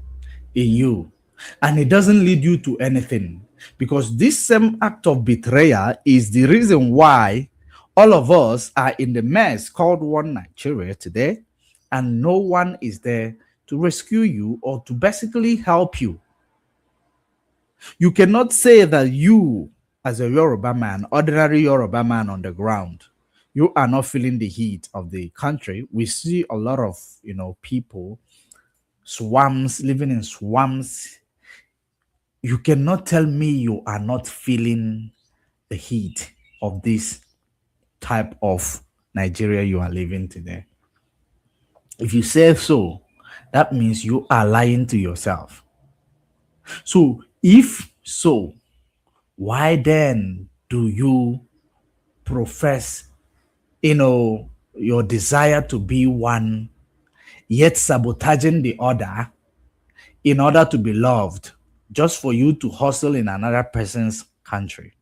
in you. And it doesn't lead you to anything, because this same act of betrayal is the reason why all of us are in the mess called One Nigeria today, and no one is there to rescue you or to basically help you. You cannot say that you, as a Yoruba man, ordinary Yoruba man on the ground, you are not feeling the heat of the country. We see a lot of, people, swamps, living in swamps. You cannot tell me you are not feeling the heat of this type of Nigeria you are living today. If you say so, that means you are lying to yourself. So, if so, why then do you profess, your desire to be one, yet sabotaging the other in order to be loved, just for you to hustle in another person's country?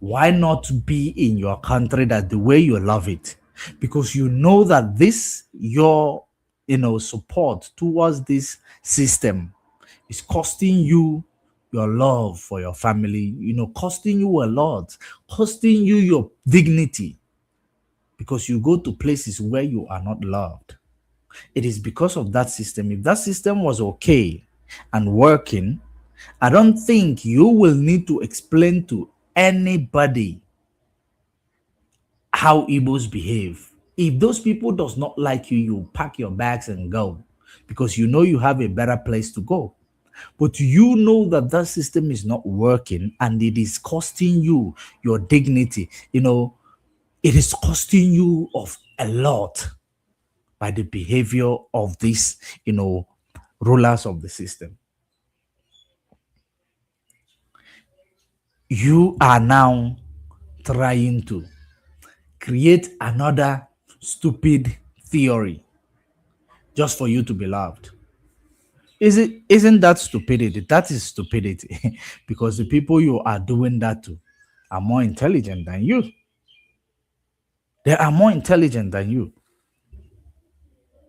Why not be in your country that the way you love it? Because you know that this, your, support towards this system is costing you your love for your family, costing you a lot, costing you your dignity, because you go to places where you are not loved. It is because of that system. If that system was okay and working, I don't think you will need to explain to anybody how Igbos behave. If those people does not like you, you pack your bags and go, because you know you have a better place to go. But you know that that system is not working and it is costing you your dignity. It is costing you of a lot by the behavior of these, rulers of the system. You are now trying to create another stupid theory just for you to be loved. Isn't that stupidity? That is stupidity. Because the people you are doing that to are more intelligent than you. They are more intelligent than you.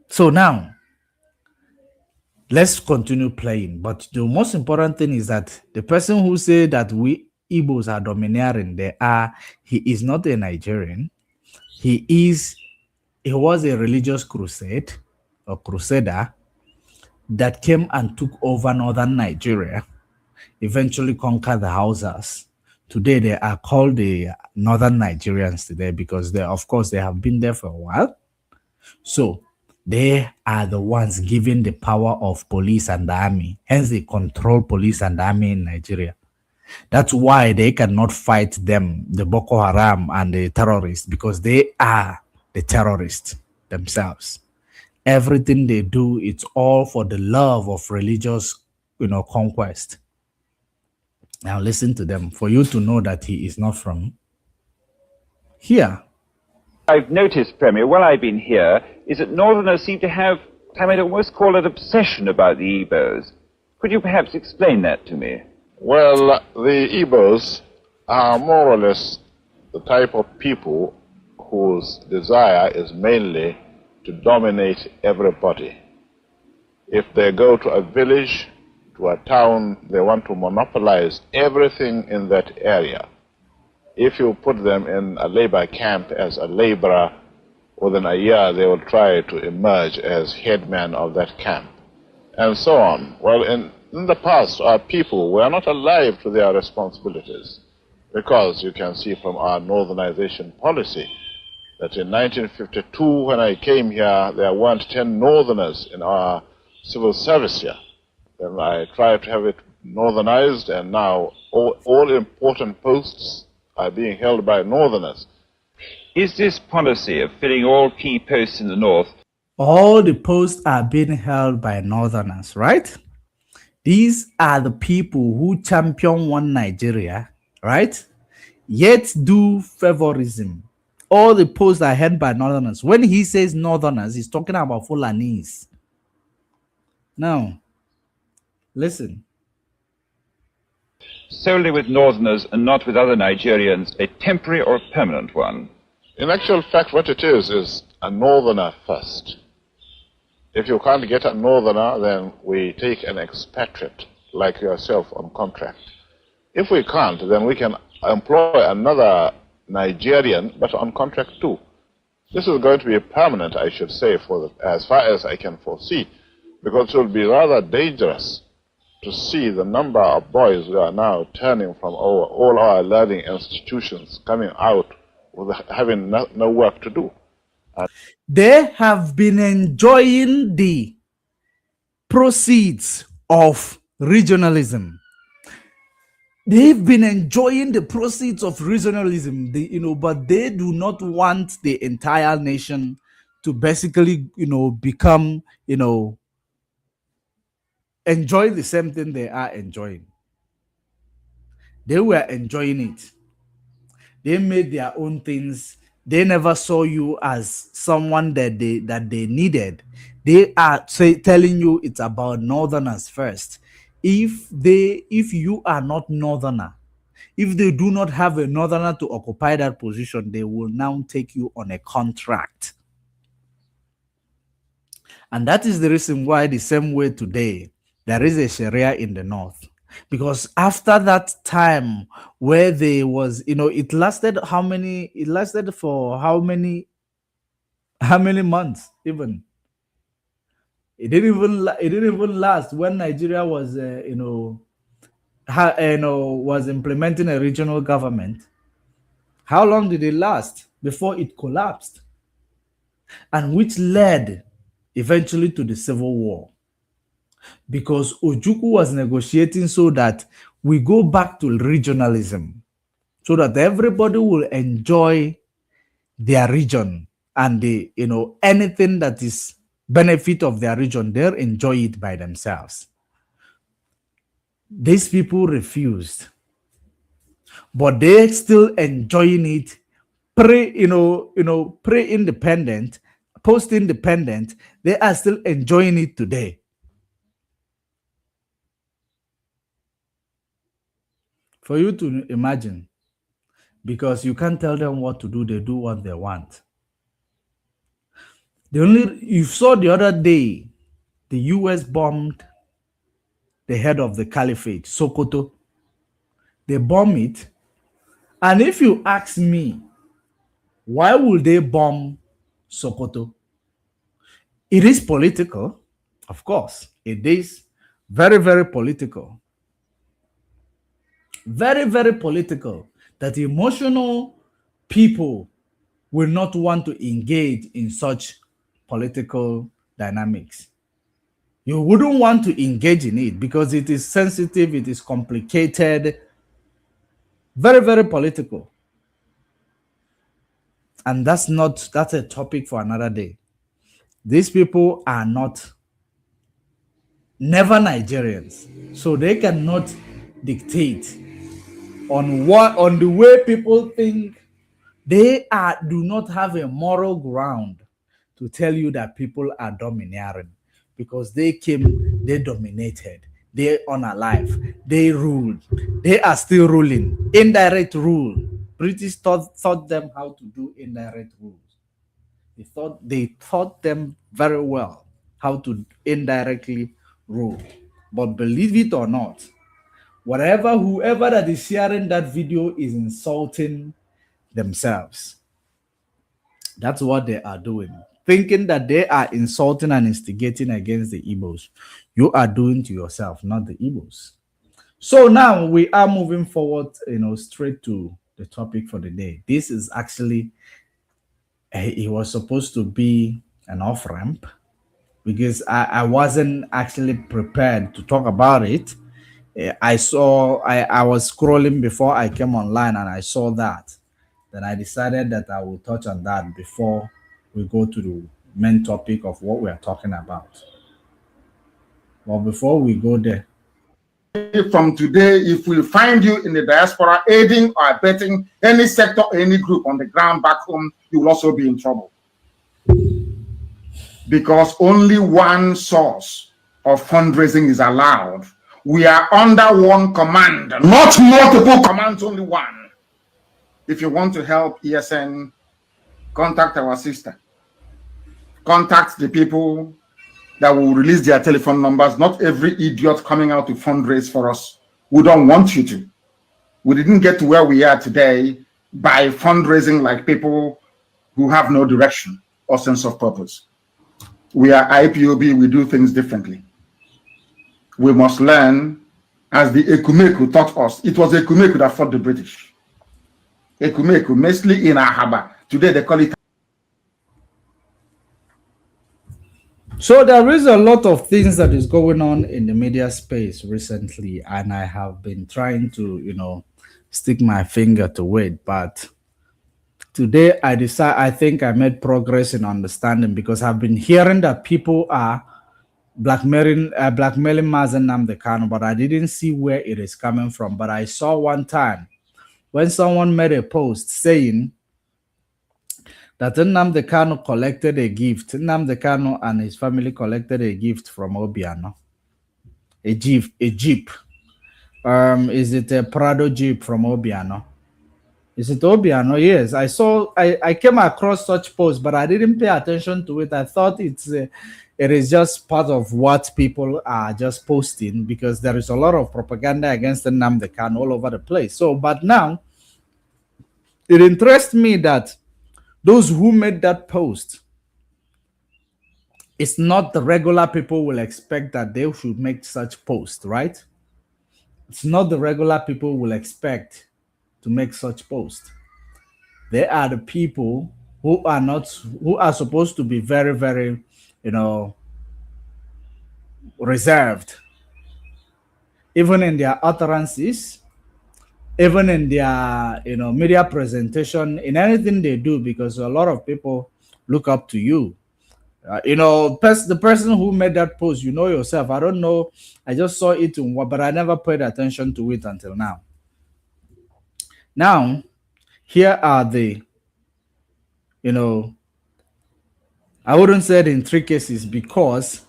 So now, Let's continue playing. But the most important thing is that the person who said that we Igbos are domineering, he is not a Nigerian. He was a religious crusade or crusader that came and took over northern Nigeria, eventually conquered the Hausas. Today they are called the northern Nigerians today because of course they have been there for a while. So they are the ones giving the power of police and the army. Hence they control police and army in Nigeria. That's why they cannot fight them, the Boko Haram and the terrorists, because they are the terrorists themselves. Everything they do, it's all for the love of religious, conquest. Now listen to them for you to know that he is not from here. I've noticed, Premier, while I've been here, is that Northerners seem to have what I might almost call an obsession about the Igbos. Could you perhaps explain that to me? Well, the Igbos are more or less the type of people whose desire is mainly to dominate everybody. If they go to a village, to a town, they want to monopolize everything in that area. If you put them in a labor camp as a laborer, within a year they will try to emerge as headman of that camp, and so on. Well, in the past, our people were not alive to their responsibilities, because you can see from our northernization policy that in 1952, when I came here, there weren't 10 northerners in our civil service here. Then I tried to have it northernized, and now all important posts are being held by northerners. Is this policy of filling all key posts in the north? All the posts are being held by northerners, right? These are the people who champion one Nigeria, right? Yet do favorism. All the posts are held by northerners. When he says northerners, he's talking about Fulanese. Now, listen. Solely with Northerners and not with other Nigerians, a temporary or a permanent one? In actual fact, what it is a northerner first. If you can't get a northerner, then we take an expatriate like yourself on contract. If we can't, then we can employ another Nigerian, but on contract too. This is going to be permanent, I should say, as far as I can foresee, because it will be rather dangerous to see the number of boys who are now turning from all our learning institutions, coming out with having no work to do. They have been enjoying the proceeds of regionalism. They've been enjoying the proceeds of regionalism, but they do not want the entire nation to basically, become, enjoy the same thing they are enjoying. They were enjoying it. They made their own things. They never saw you as someone that they needed. They are telling you it's about northerners first. If you are not northerner, if they do not have a northerner to occupy that position, they will now take you on a contract. And that is the reason why the same way today, there is a Sharia in the north. Because after that time where there was, it lasted for how many months even? It didn't even last when Nigeria was, was implementing a regional government. How long did it last before it collapsed? And which led eventually to the civil war. Because Ojukwu was negotiating so that we go back to regionalism, so that everybody will enjoy their region, and anything that is benefit of their region, they'll enjoy it by themselves. These people refused, but they're still enjoying it pre-independent, post-independent. They are still enjoying it today. For you to imagine, because you can't tell them what to do, they do what they want. You saw the other day the US bombed the head of the caliphate, Sokoto. They bomb it. And if you ask me, why would they bomb Sokoto? It is political, of course. It is very, very political. Very, very political. That emotional people will not want to engage in such political dynamics. You wouldn't want to engage in it because it is sensitive, it is complicated, very, very political. And that's a topic for another day. These people are never Nigerians, so they cannot dictate on the way people think. They do not have a moral ground to tell you that people are domineering, because they dominated, they unalive, they ruled, they are still ruling. Indirect rule. British taught them how to do indirect rules. They taught them very well how to indirectly rule. But believe it or not, whoever that is sharing that video is insulting themselves. That's what they are doing. Thinking that they are insulting and instigating against the Igbos. You are doing to yourself, not the Igbos. So now we are moving forward, straight to the topic for the day. This is actually, it was supposed to be an off-ramp, because I wasn't actually prepared to talk about it. I was scrolling before I came online and I saw that. Then I decided that I will touch on that before we go to the main topic of what we are talking about. Well, before we go there, from today, if we find you in the diaspora aiding or abetting any sector or any group on the ground back home, you will also be in trouble. Because only one source of fundraising is allowed. We are under one command, not multiple commands, only one. If you want to help ESN, contact our sister. Contact the people that will release their telephone numbers. Not every idiot coming out to fundraise for us. We don't want you to. We didn't get to where we are today by fundraising like people who have no direction or sense of purpose. We are IPOB, we do things differently. We must learn, as the Ekumeku taught us. It was Ekumeku that fought the British. Ekumeku, mostly in Ahaba. Today they call it. So there is a lot of things that is going on in the media space recently, and I have been trying to, stick my finger to it. But today I think I made progress in understanding, because I've been hearing that people are blackmailing Mazen Nnamdi Kanu, but I didn't see where it is coming from. But I saw one time when someone made a post saying that Nnamdi Kanu collected a gift. Nnamdi Kanu and his family collected a gift from Obiano. A Jeep. Is it a Prado Jeep from Obiano? Is it Obiano? Yes. I came across such posts, but I didn't pay attention to it. I thought it is just part of what people are just posting, because there is a lot of propaganda against Nnamdi Kanu all over the place. So, but now, it interests me that those who made that post, it's not the regular people will expect that they should make such post, right? It's not the regular people will expect to make such post. They are the people who are supposed to be very, very, reserved, even in their utterances, even in their media presentation, in anything they do, because a lot of people look up to you. The person who made that post, yourself. I don't know. I just saw it but I never paid attention to it until now. Now, here are the, I wouldn't say the intricacies, because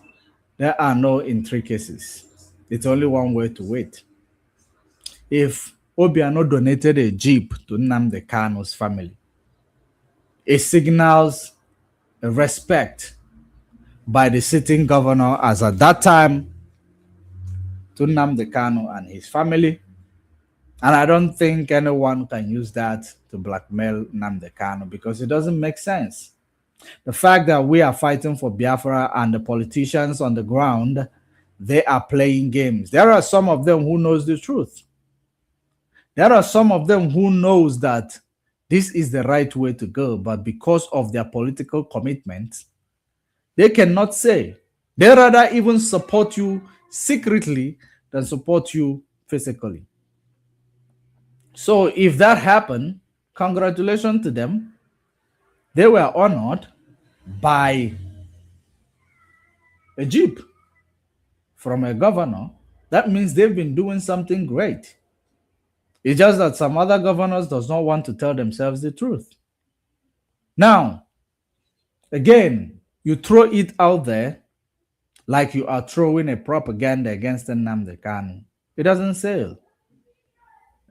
there are no intricacies. It's only one way to wait. If Obiano donated a Jeep to Nnamdi Kanu's family, it signals a respect by the sitting governor, as at that time, to Nnamdi Kanu and his family. And I don't think anyone can use that to blackmail Nnamdi Kanu because it doesn't make sense. The fact that we are fighting for Biafra and the politicians on the ground, they are playing games. There are some of them who knows the truth. There are some of them who knows that this is the right way to go, but because of their political commitment, they cannot say. They rather even support you secretly than support you physically. So if that happened, congratulations to them. They were honored by a jeep from a governor. That means they've been doing something great. It's just that some other governors does not want to tell themselves the truth. Now, again, you throw it out there like you are throwing a propaganda against Nnamdi Kanu. It doesn't sail.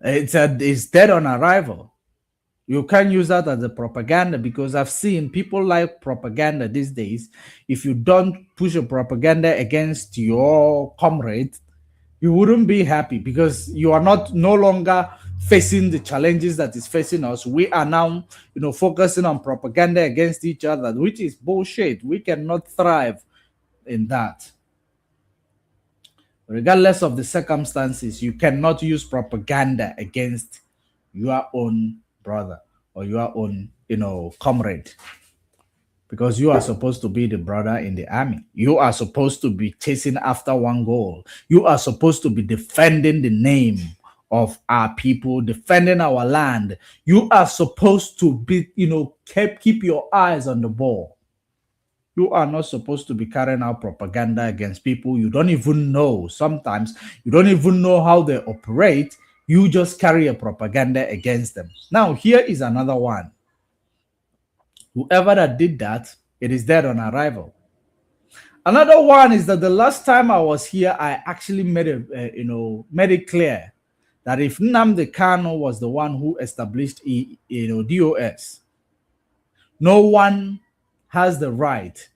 It's dead on arrival. You can't use that as a propaganda because I've seen people like propaganda these days. If you don't push a propaganda against your comrade, you wouldn't be happy because you are no longer facing the challenges that is facing us. We are now, focusing on propaganda against each other, which is bullshit. We cannot thrive in that. Regardless of the circumstances, you cannot use propaganda against your own brother or your own, comrade. Because you are supposed to be the brother in the army. You are supposed to be chasing after one goal. You are supposed to be defending the name of our people, defending our land. You are supposed to be, keep your eyes on the ball. You are not supposed to be carrying out propaganda against people you don't even know. Sometimes you don't even know how they operate. You just carry a propaganda against them. Now, here is another one. Whoever that did that, it is dead on arrival. Another one is that the last time I was here, I actually made it clear that if Nnamdi Kanu was the one who established, DOS, no one has the right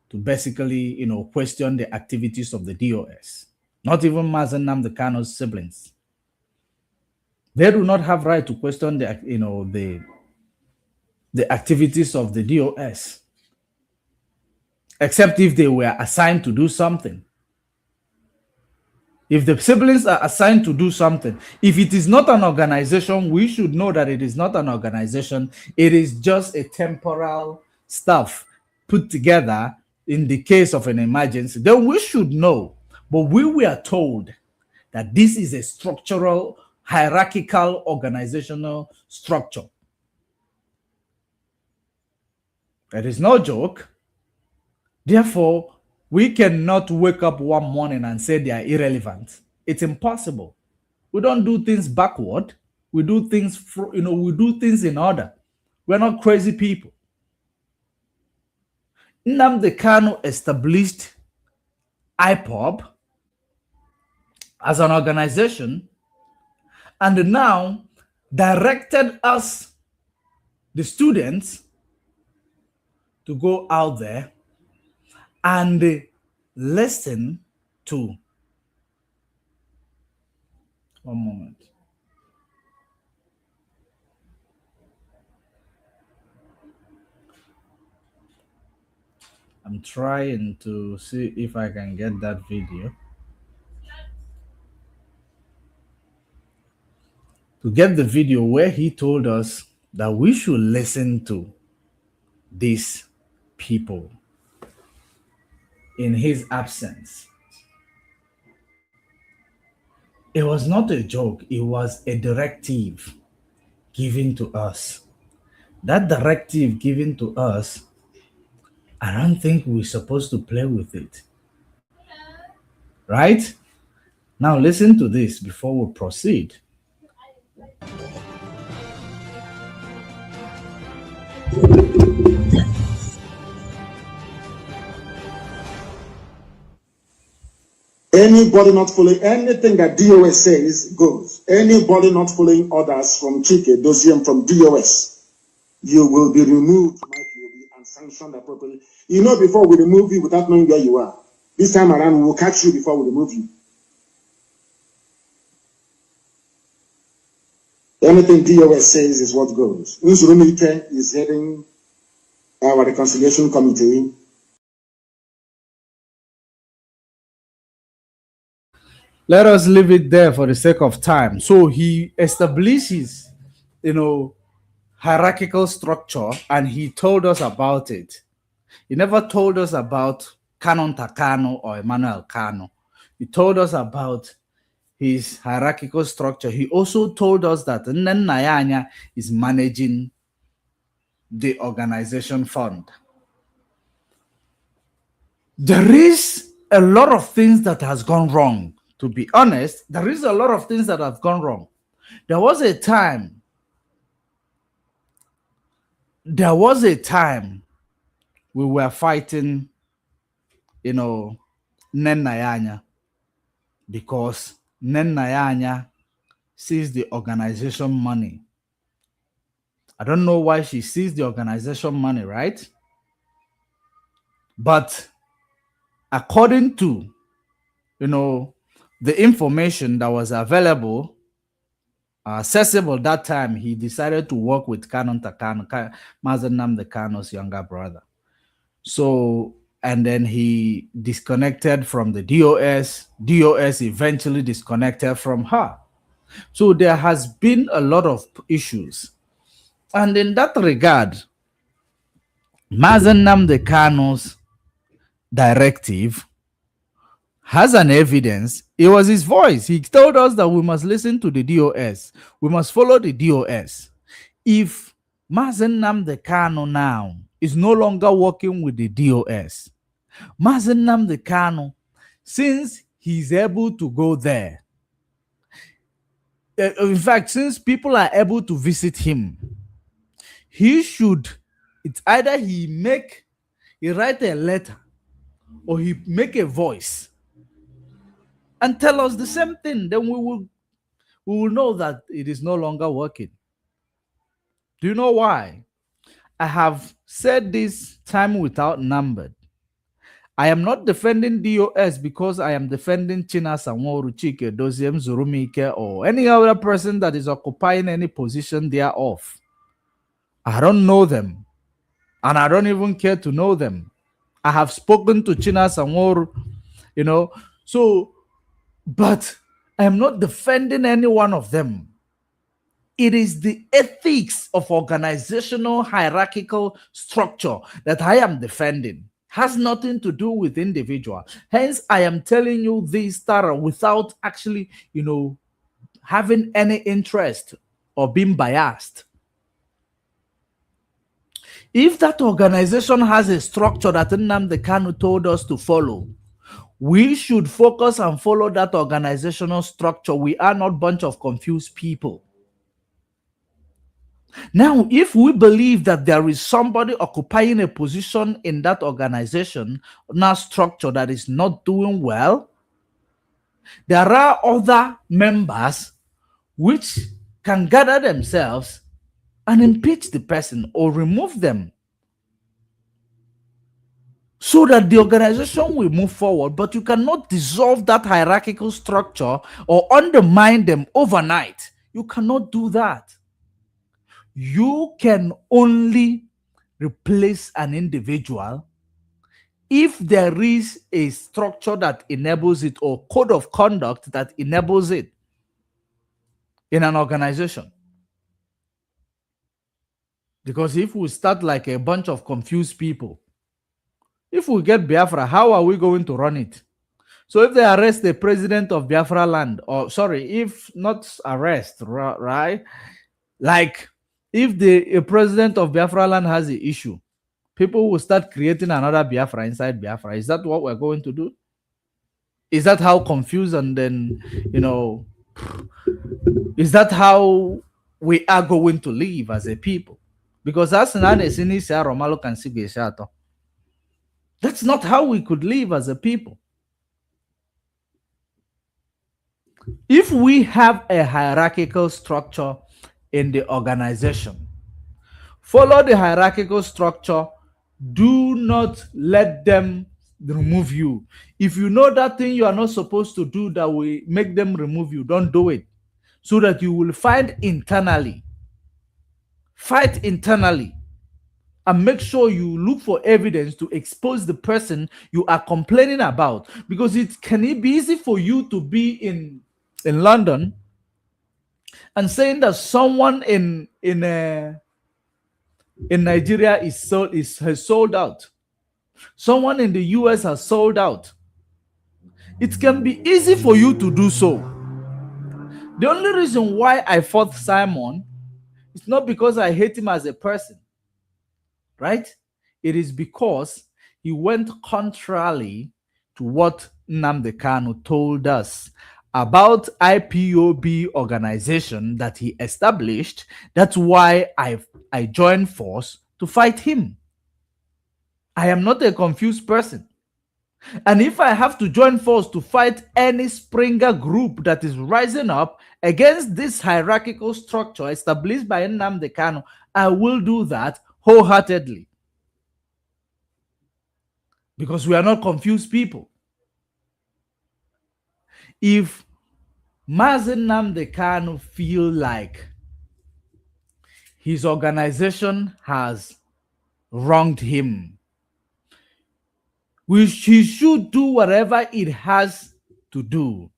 to basically, question the activities of the DOS. Not even Mazen Nnamdi Kanu's siblings. They do not have right to question the activities of the DOS, except if they were assigned to do something. If the siblings are assigned to do something, if it is not an organization, we should know that it is not an organization. It is just a temporal stuff put together in the case of an emergency. Then we should know. But we were told that this is a structural, hierarchical, organizational structure. That is no joke. Therefore, we cannot wake up one morning and say they are irrelevant. It's impossible. We don't do things backward. We do things, we do things in order. We're not crazy people. Nnamdi Kanu established IPOB as an organization and now directed us, the students, to go out there and listen to. One moment. I'm trying to see if I can get that video. To get the video where he told us that we should listen to these people in his absence. It was not a joke, it was a directive given to us. That directive given to us, I don't think we're supposed to play with it. Right? Now listen to this before we proceed. Anybody not following anything that DOS says goes. Anybody not following orders from Chike, Dosiem from DOS, you will be removed, Mike, you'll be sanctioned appropriately. You know, before we remove you without knowing where you are. This time around, we will catch you before we remove you. Anything DOS says is what goes. Nzurumike is heading our reconciliation committee. Let us leave it there for the sake of time. So he establishes, hierarchical structure, and he told us about it. He never told us about Nnamdi Kanu or Emmanuel Kanu. He told us about his hierarchical structure. He also told us that Nnayanya is managing the organization fund. There is a lot of things that has gone wrong. To be honest, there is a lot of things that have gone wrong. There was a time we were fighting, Nnayanya, because Nnayanya sees the organization money. I don't know why she sees the organization money, right? But according to, the information that was available, accessible that time, he decided to work with Nnamdi Kanu's younger brother. So, and then he disconnected from the DOS. DOS eventually disconnected from her. So there has been a lot of issues. And in that regard, Nnamdi Kanu's directive has an evidence. It was his voice. He told us that we must listen to the DOS. We must follow the DOS. If Nnamdi Kanu now is no longer working with the DOS, Nnamdi Kanu, since he's able to go there, in fact, since people are able to visit him, it's either he write a letter or he make a voice and tell us the same thing. Then we will know that it is no longer working. Do you know why? I have said this time without number. I am not defending DOS because I am defending China Sanwo-Olu, Chike Doziem, Zurumike, or any other person that is occupying any position thereof. I don't know them, and I don't even care to know them. I have spoken to China Sanwo-Olu, but I am not defending any one of them. It is the ethics of organizational hierarchical structure that I am defending. Has nothing to do with individual. Hence, I am telling you this, Tara, without actually, having any interest or being biased. If that organization has a structure that Nnamdi Kanu told us to follow, we should focus and follow that organizational structure. We are not a bunch of confused people. Now, if we believe that there is somebody occupying a position in that organization, that structure that is not doing well, there are other members which can gather themselves and impeach the person or remove them so that the organization will move forward. But you cannot dissolve that hierarchical structure or undermine them overnight. You cannot do that. You can only replace an individual if there is a structure that enables it or code of conduct that enables it in an organization. Because if we start like a bunch of confused people, if we get Biafra, how are we going to run it? So if they arrest the president of Biafra land, or sorry, if not arrest, right? Like if the president of Biafra land has the issue, people will start creating another Biafra inside Biafra. Is that what we're going to do? Is that how confused and then, is that how we are going to live as a people? Because that's not how we could live as a people. If we have a hierarchical structure in the organization, follow the hierarchical structure, Do not let them remove you. If you know that thing you are not supposed to do that will make them remove you, don't do it. So that you will fight internally. Fight internally. And make sure you look for evidence to expose the person you are complaining about. Because it can be easy for you to be in London and saying that someone in Nigeria has sold out. Someone in the US has sold out. It can be easy for you to do so. The only reason why I fought Simon is not because I hate him as a person, right? It is because he went contrarily to what Nnamdi Kanu told us about IPOB organization that he established. That's why I joined force to fight him. I am not a confused person. And if I have to join force to fight any Springer group that is rising up against this hierarchical structure established by Nnamdi Kanu, I will do that wholeheartedly. Because we are not confused people. If Mazi Nnamdi Kanu feel like his organization has wronged him, he should do whatever it has to do.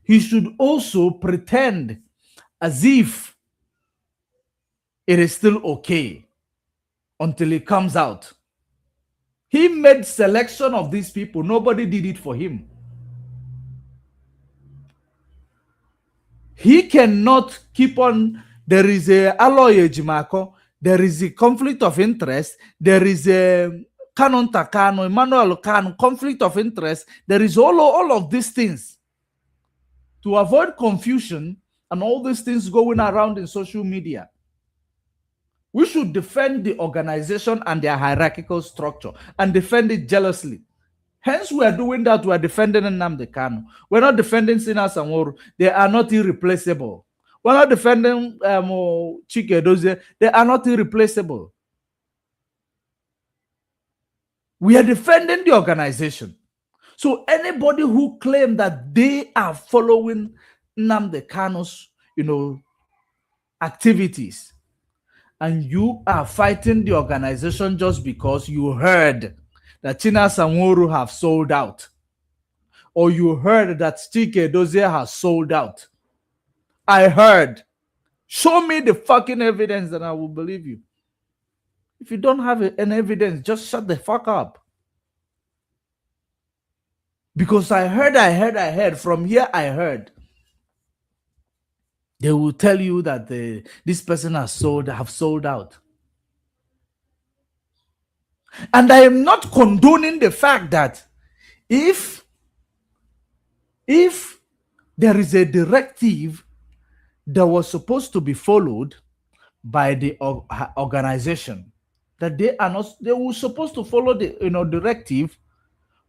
He should also pretend as if it is still okay until it comes out. He made selection of these people. Nobody did it for him. He cannot keep on. There is a Aloy Ejimako. There is a conflict of interest. There is a Canon Takano, Emmanuel Kanu, conflict of interest. There is all of these things. To avoid confusion and all these things going around in social media, we should defend the organization and their hierarchical structure and defend it jealously. Hence, we are doing that. We are defending Nnamdi Kanu. We're not defending Sina Sanworu. They are not irreplaceable. We're not defending Chike Dozie. They are not irreplaceable. We are defending the organization. So anybody who claims that they are following Nnamdi Kanu's, activities, and you are fighting the organization just because you heard that China Sanworu have sold out, or you heard that Chike Dozie has sold out. I heard. Show me the fucking evidence and I will believe you. If you don't have an evidence, just shut the fuck up. Because I heard. From here, I heard. They will tell you that this person have sold out. And I am not condoning the fact that if there is a directive that was supposed to be followed by the organization, that they were supposed to follow the directive,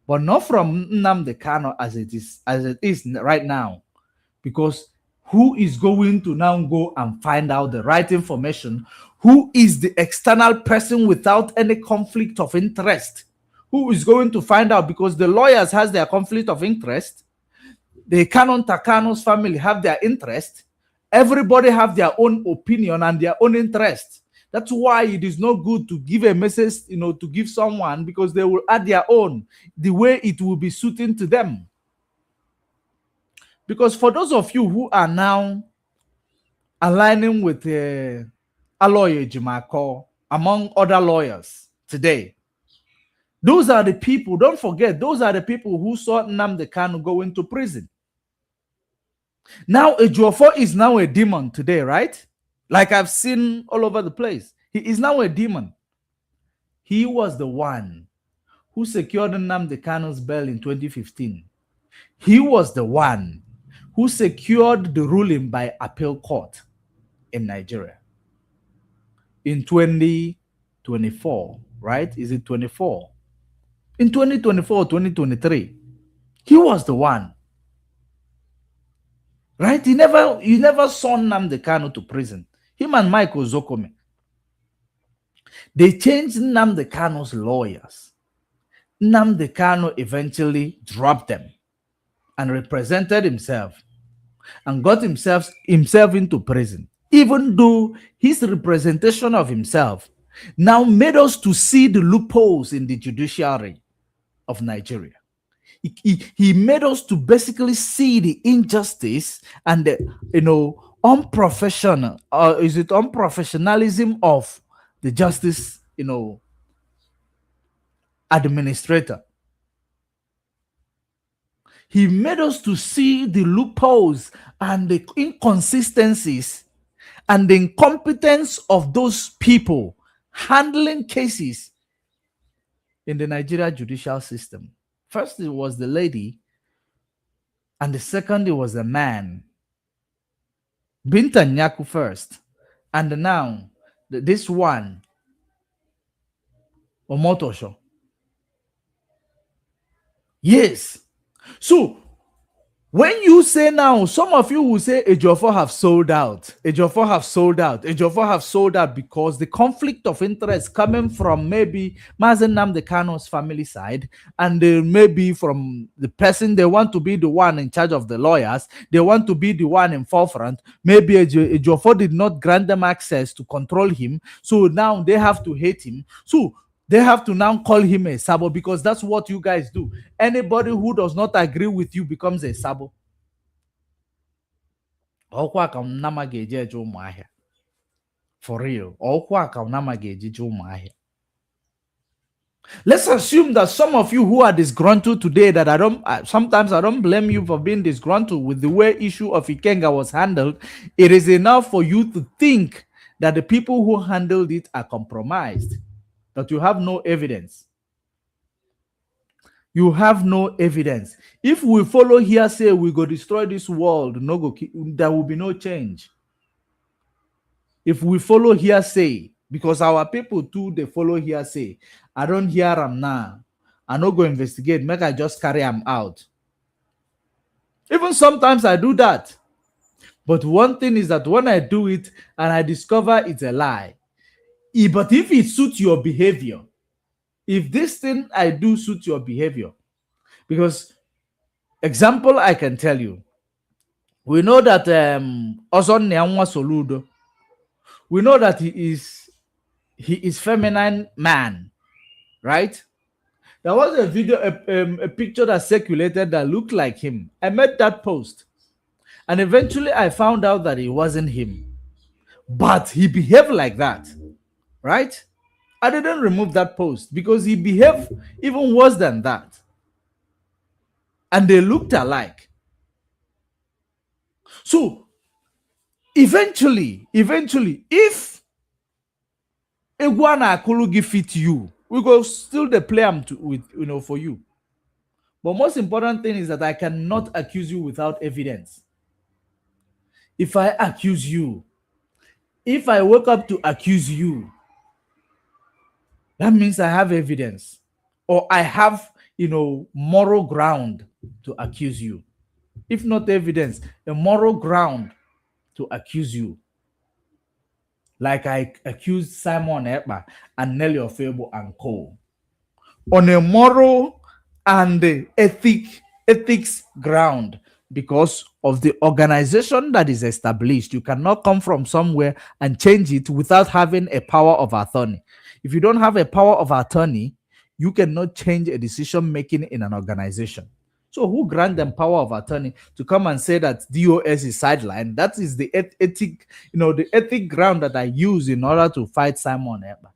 but not from Nnamdi Kanu as it is right now. Because who is going to now go and find out the right information? Who is the external person without any conflict of interest? Who is going to find out? Because the lawyers has their conflict of interest. The Canon Takano's family have their interest. Everybody have their own opinion and their own interest. That's why it is not good to give a message, to give someone, because they will add their own, the way it will be suiting to them. Because for those of you who are now aligning with Aloy Ejimako, among other lawyers today, those are the people, don't forget, those are the people who saw Nnamdi Kanu go into prison. Now, Ejiofor is now a demon today, right? Like I've seen all over the place. He is now a demon. He was the one who secured Nnamdi Kanu's bail in 2015. He was the one who secured the ruling by appeal court in Nigeria in 2024, right? Is it 24? In 2024, 2023, he was the one. Right? He never saw Nnamdi Kanu to prison. Him and Michael Zokome. They changed Nnamdi Kanu's lawyers. Nnamdi Kanu eventually dropped them and represented himself and got himself into prison, even though his representation of himself now made us to see the loopholes in the judiciary of Nigeria. He made us to basically see the injustice and the unprofessional, or is it unprofessionalism of the justice administrator. He made us to see the loopholes and the inconsistencies and the incompetence of those people handling cases in the Nigeria judicial system. First, it was the lady, and the second, it was the man. Binta Nyaku first, and now this one, Omotosho. Yes. So, when you say now, some of you will say Ejiofor have sold out. Ejiofor have sold out. Ejiofor have sold out because the conflict of interest coming from maybe Mazen Nnamdi Kanu's family side, and maybe from the person, they want to be the one in charge of the lawyers. They want to be the one in forefront. Maybe Ejiofor did not grant them access to control him. So now they have to hate him. So they have to now call him a sabo, because that's what you guys do. Anybody who does not agree with you becomes a sabo. For real. Let's assume that some of you who are disgruntled today, that sometimes I don't blame you for being disgruntled with the way issue of Ikenga was handled. It is enough for you to think that the people who handled it are compromised, that you have no evidence. You have no evidence. If we follow hearsay, we go destroy this world, there will be no change. If we follow hearsay, because our people too, they follow hearsay. I don't hear them now. I no go investigate. Make I just carry them out. Even sometimes I do that. But one thing is that when I do it and I discover it's a lie, but if it suits your behavior, if this thing I do suits your behavior, because example I can tell you, we know that Ozon Nyanwa Soludo, we know that he is feminine man, right? There was a video, a picture that circulated that looked like him. I made that post, and eventually I found out that it wasn't him, but he behaved like that, right? I didn't remove that post because he behaved even worse than that, and they looked alike. So eventually, if Iguana Akulugi fit you, we go still the play them with for you. But most important thing is that I cannot accuse you without evidence. If I accuse you, if I wake up to accuse you, that means I have evidence, or I have moral ground to accuse you. If not evidence, a moral ground to accuse you. Like I accused Simon Ekpa and Nelly Ofebo and Co. On a moral and ethics ground, because of the organization that is established. You cannot come from somewhere and change it without having a power of attorney. If you don't have a power of attorney, you cannot change a decision making in an organization. So who grant them power of attorney to come and say that DOS is sidelined? That is the the ethic ground that I use in order to fight Simon Ekpa.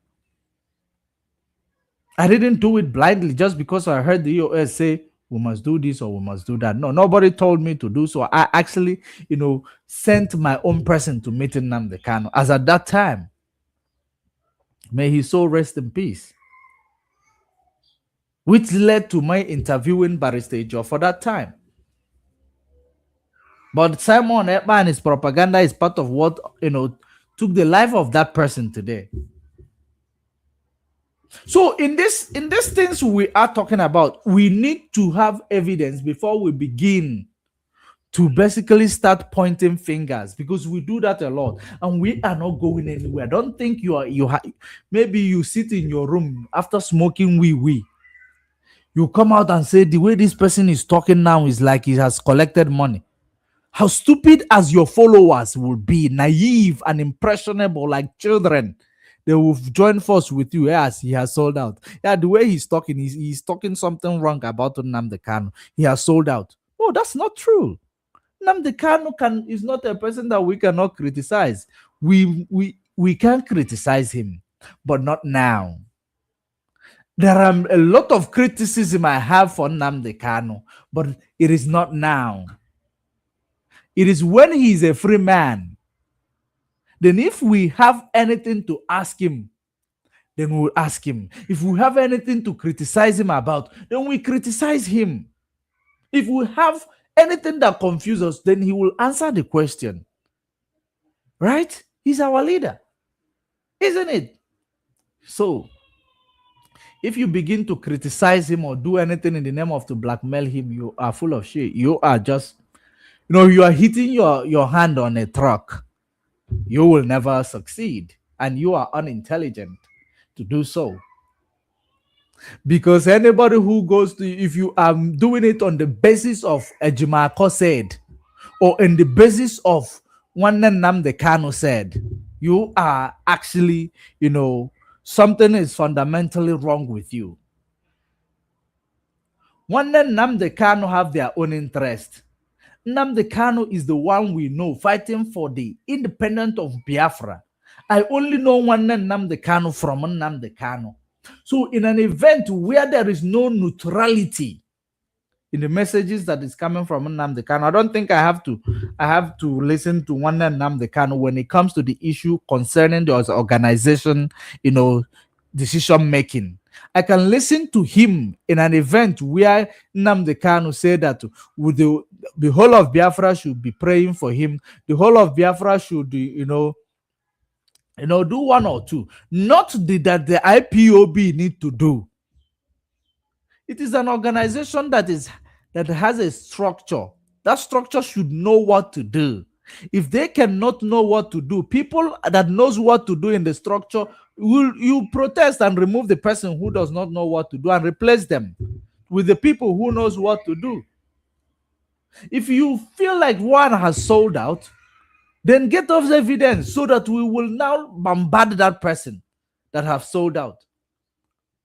I didn't do it blindly just because I heard the DOS say we must do this or we must do that. No, nobody told me to do so. I actually, sent my own person to meet Nnamdi Kanu. As at that time, may his soul rest in peace, which led to my interviewing Barrister Ejiofor for that time. But Simon Ekpa and his propaganda is part of what took the life of that person today. So in these things we are talking about, we need to have evidence before we begin to basically start pointing fingers, because we do that a lot and we are not going anywhere. Don't think maybe you sit in your room after smoking wee. You come out and say the way this person is talking now is like he has collected money. How stupid as your followers will be, naive and impressionable like children. They will join force with you as he has sold out. Yeah, the way he's talking, he's talking something wrong about Nnamdi Kanu. He has sold out. No, that's not true. Nnamdi Kanu is not a person that we cannot criticize. We can criticize him, but not now. There are a lot of criticism I have for Nnamdi Kanu, but it is not now. It is when he is a free man. Then if we have anything to ask him, then we'll ask him. If we have anything to criticize him about, then we criticize him. If we have anything that confuses us, then he will answer the question. Right? He's our leader. Isn't it? So, if you begin to criticize him or do anything in the name of to blackmail him, you are full of shit. You are just, you are hitting your hand on a truck. You will never succeed. And you are unintelligent to do so. Because anybody who goes to, if you are doing it on the basis of Ejimako said, or in the basis of what Nnamdi Kanu said, you are actually, something is fundamentally wrong with you. When Nnamdi Kanu have their own interest, Nnamdi Kanu is the one we know fighting for the independence of Biafra. I only know one Nnamdi Kanu from Nnamdi Kanu. So in an event where there is no neutrality in the messages that is coming from Nnamdi Kanu, I don't think I have to listen to one Nnamdi Kanu when it comes to the issue concerning the organization, decision making. I can listen to him in an event where Nnamdi Kanu said that with the whole of Biafra should be praying for him. The whole of Biafra should, do one or two. Not that the IPOB need to do. It is an organization that has a structure. That structure should know what to do. If they cannot know what to do, people that knows what to do in the structure, you protest and remove the person who does not know what to do and replace them with the people who knows what to do. If you feel like one has sold out, then get us evidence so that we will now bombard that person that have sold out.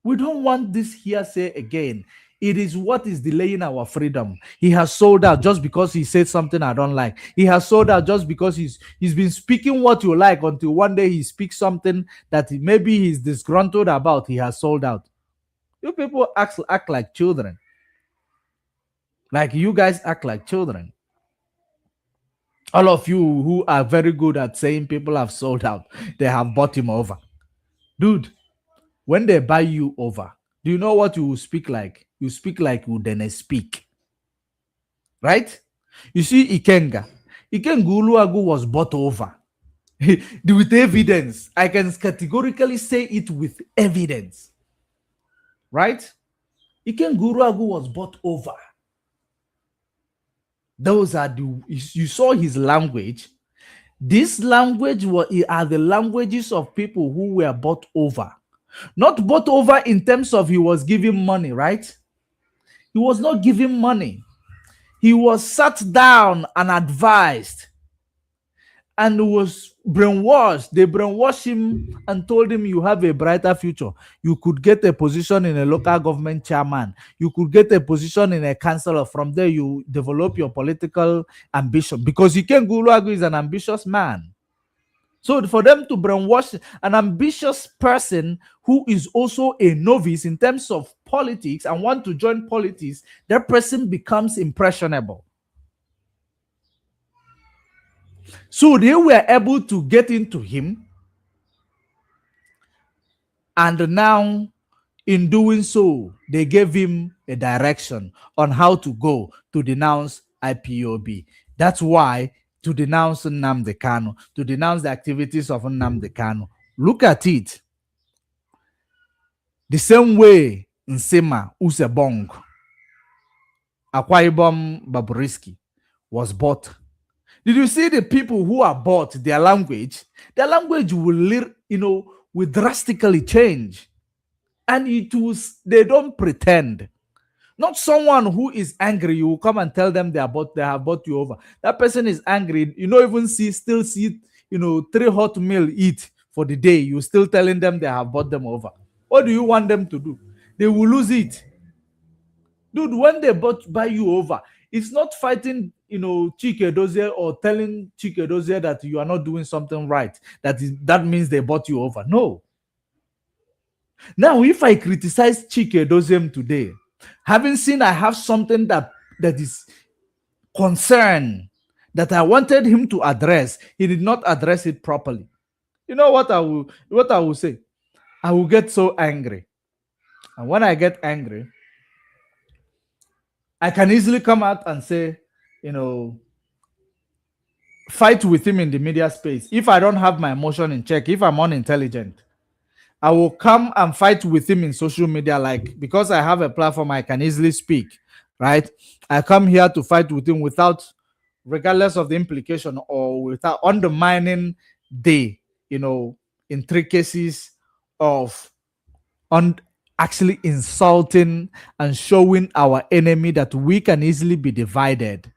We don't want this hearsay again. It is what is delaying our freedom. He has sold out just because he said something I don't like. He has sold out just because he's been speaking what you like until one day he speaks something that maybe he's disgruntled about. He has sold out. You people act like children. Like you guys act like children. All of you who are very good at saying people have sold out, they have bought him over. Dude, when they buy you over, do you know what you will speak like? You speak like you then speak. Right? You see Ikenga. Ikenga Uluagu was bought over. With evidence. I can categorically say it with evidence. Right? Ikenga Uluagu was bought over. Those are you saw his language. This language are the languages of people who were bought over. Not bought over in terms of he was giving money, right? He was not giving money. He was sat down and advised and was brainwashed. They brainwashed him and told him, you have a brighter future. You could get a position in a local government chairman. You could get a position in a councillor. From there, you develop your political ambition. Because Ikenga Uluagu is an ambitious man. So for them to brainwash an ambitious person who is also a novice in terms of politics and want to join politics, that person becomes impressionable. So they were able to get into him. And now, in doing so, they gave him a direction on how to go to denounce IPOB. That's why to denounce Nnamdi Kanu, to denounce the activities of Nnamdi Kanu. Look at it. The same way Nsema Usebong, Akwa Ibom Baburiski was bought. Did you see the people who are bought, their language? Their language will drastically change. And they don't pretend. Not someone who is angry, you will come and tell them they have bought you over. That person is angry. You don't even still see 3 hot meal eat for the day. You're still telling them they have bought them over. What do you want them to do? They will lose it. Dude, when they buy you over, it's not fighting, Chike Dozie or telling Chike Dozie that you are not doing something right. That means they bought you over. No. Now, if I criticize Chike Dozie today, having seen I have something that is concern that I wanted him to address, he did not address it properly. You know what I will say? I will get so angry. And when I get angry, I can easily come out and say, fight with him in the media space. If I don't have my emotion in check, if I'm unintelligent, I will come and fight with him in social media. Like, because I have a platform, I can easily speak, right? I come here to fight with him regardless of the implication or without undermining the, intricacies of actually insulting and showing our enemy that we can easily be divided.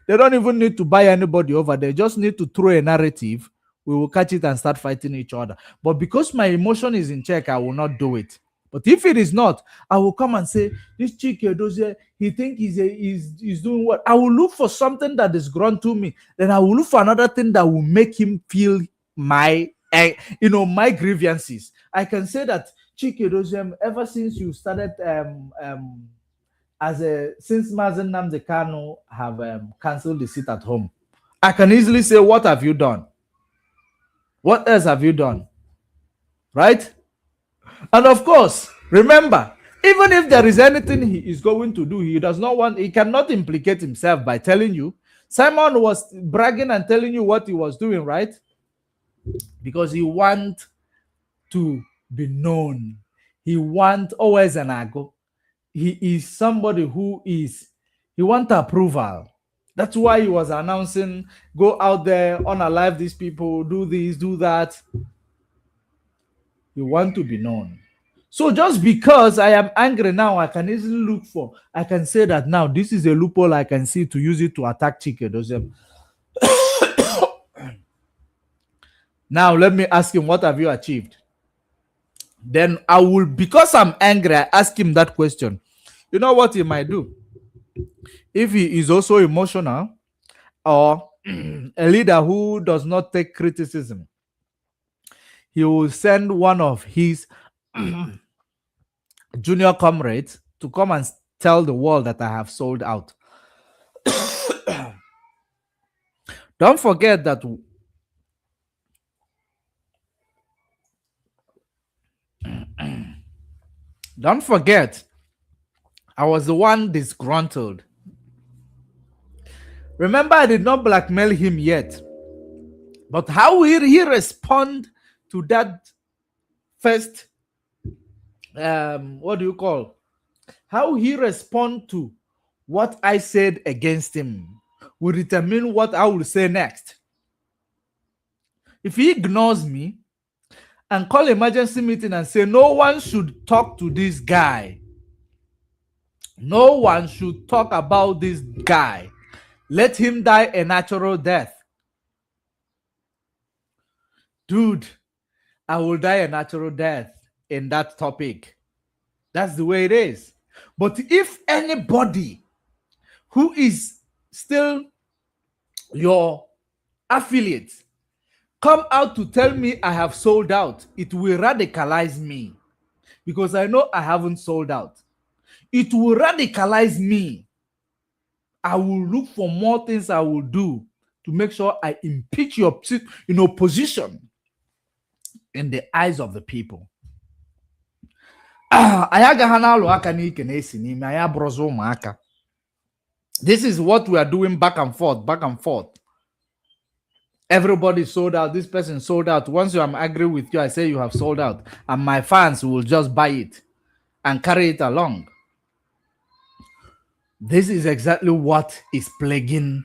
They don't even need to buy anybody over. They just need to throw a narrative. We will catch it and start fighting each other. But because my emotion is in check, I will not do it. But if it is not, I will come and say, this Chike Dozie, he think he's doing what? I will look for something that is grown to me. Then I will look for another thing that will make him feel my grievances. I can say that Chike Dozie, ever since you started since Mazen Nnamdi Kanu have cancelled the seat at home, I can easily say, what have you done? What else have you done? Right? And of course, remember, even if there is anything he is going to do, he cannot implicate himself by telling you. Simon was bragging and telling you what he was doing, right? Because he wants to be known. He wants always an ago. He is somebody he wants approval. That's why he was announcing, go out there, unalive these people, do this, do that. You want to be known. So just because I am angry now, I can easily I can say that now this is a loophole I can see to use it to attack Chike Dozie. Now let me ask him, what have you achieved? Then because I'm angry, I ask him that question. You know what he might do? If he is also emotional or a leader who does not take criticism, he will send one of his junior comrades to come and tell the world that I have sold out. Don't forget that don't forget I was the one disgruntled. Remember, I did not blackmail him yet. But how will he respond to that first, what do you call? How he respond to what I said against him will determine what I will say next. If he ignores me and call emergency meeting and say, no one should talk to this guy. No one should talk about this guy. Let him die a natural death. Dude, I will die a natural death in that topic. That's the way it is. But if anybody who is still your affiliate come out to tell me I have sold out, it will radicalize me because I know I haven't sold out. It will radicalize me. I will look for more things I will do to make sure I impeach your position in the eyes of the people. This is what we are doing back and forth, back and forth. Everybody sold out. This person sold out. Once I'm angry with you, I say you have sold out. And my fans will just buy it and carry it along. This is exactly what is plaguing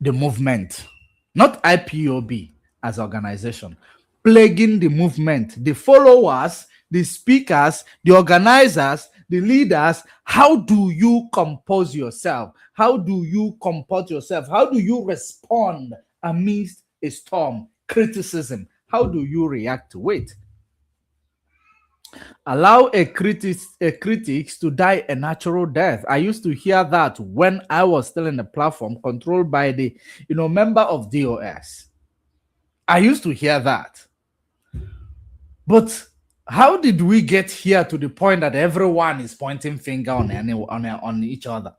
the movement, not IPOB as organization, plaguing the movement, the followers, the speakers, the organizers, the leaders. How do you compose yourself? How do you comport yourself? How do you respond amidst a storm, criticism? How do you react to it? Allow a critics to die a natural death. I used to hear that when I was still in the platform controlled by the member of DOS. I used to hear that. But how did we get here to the point that everyone is pointing finger on each other?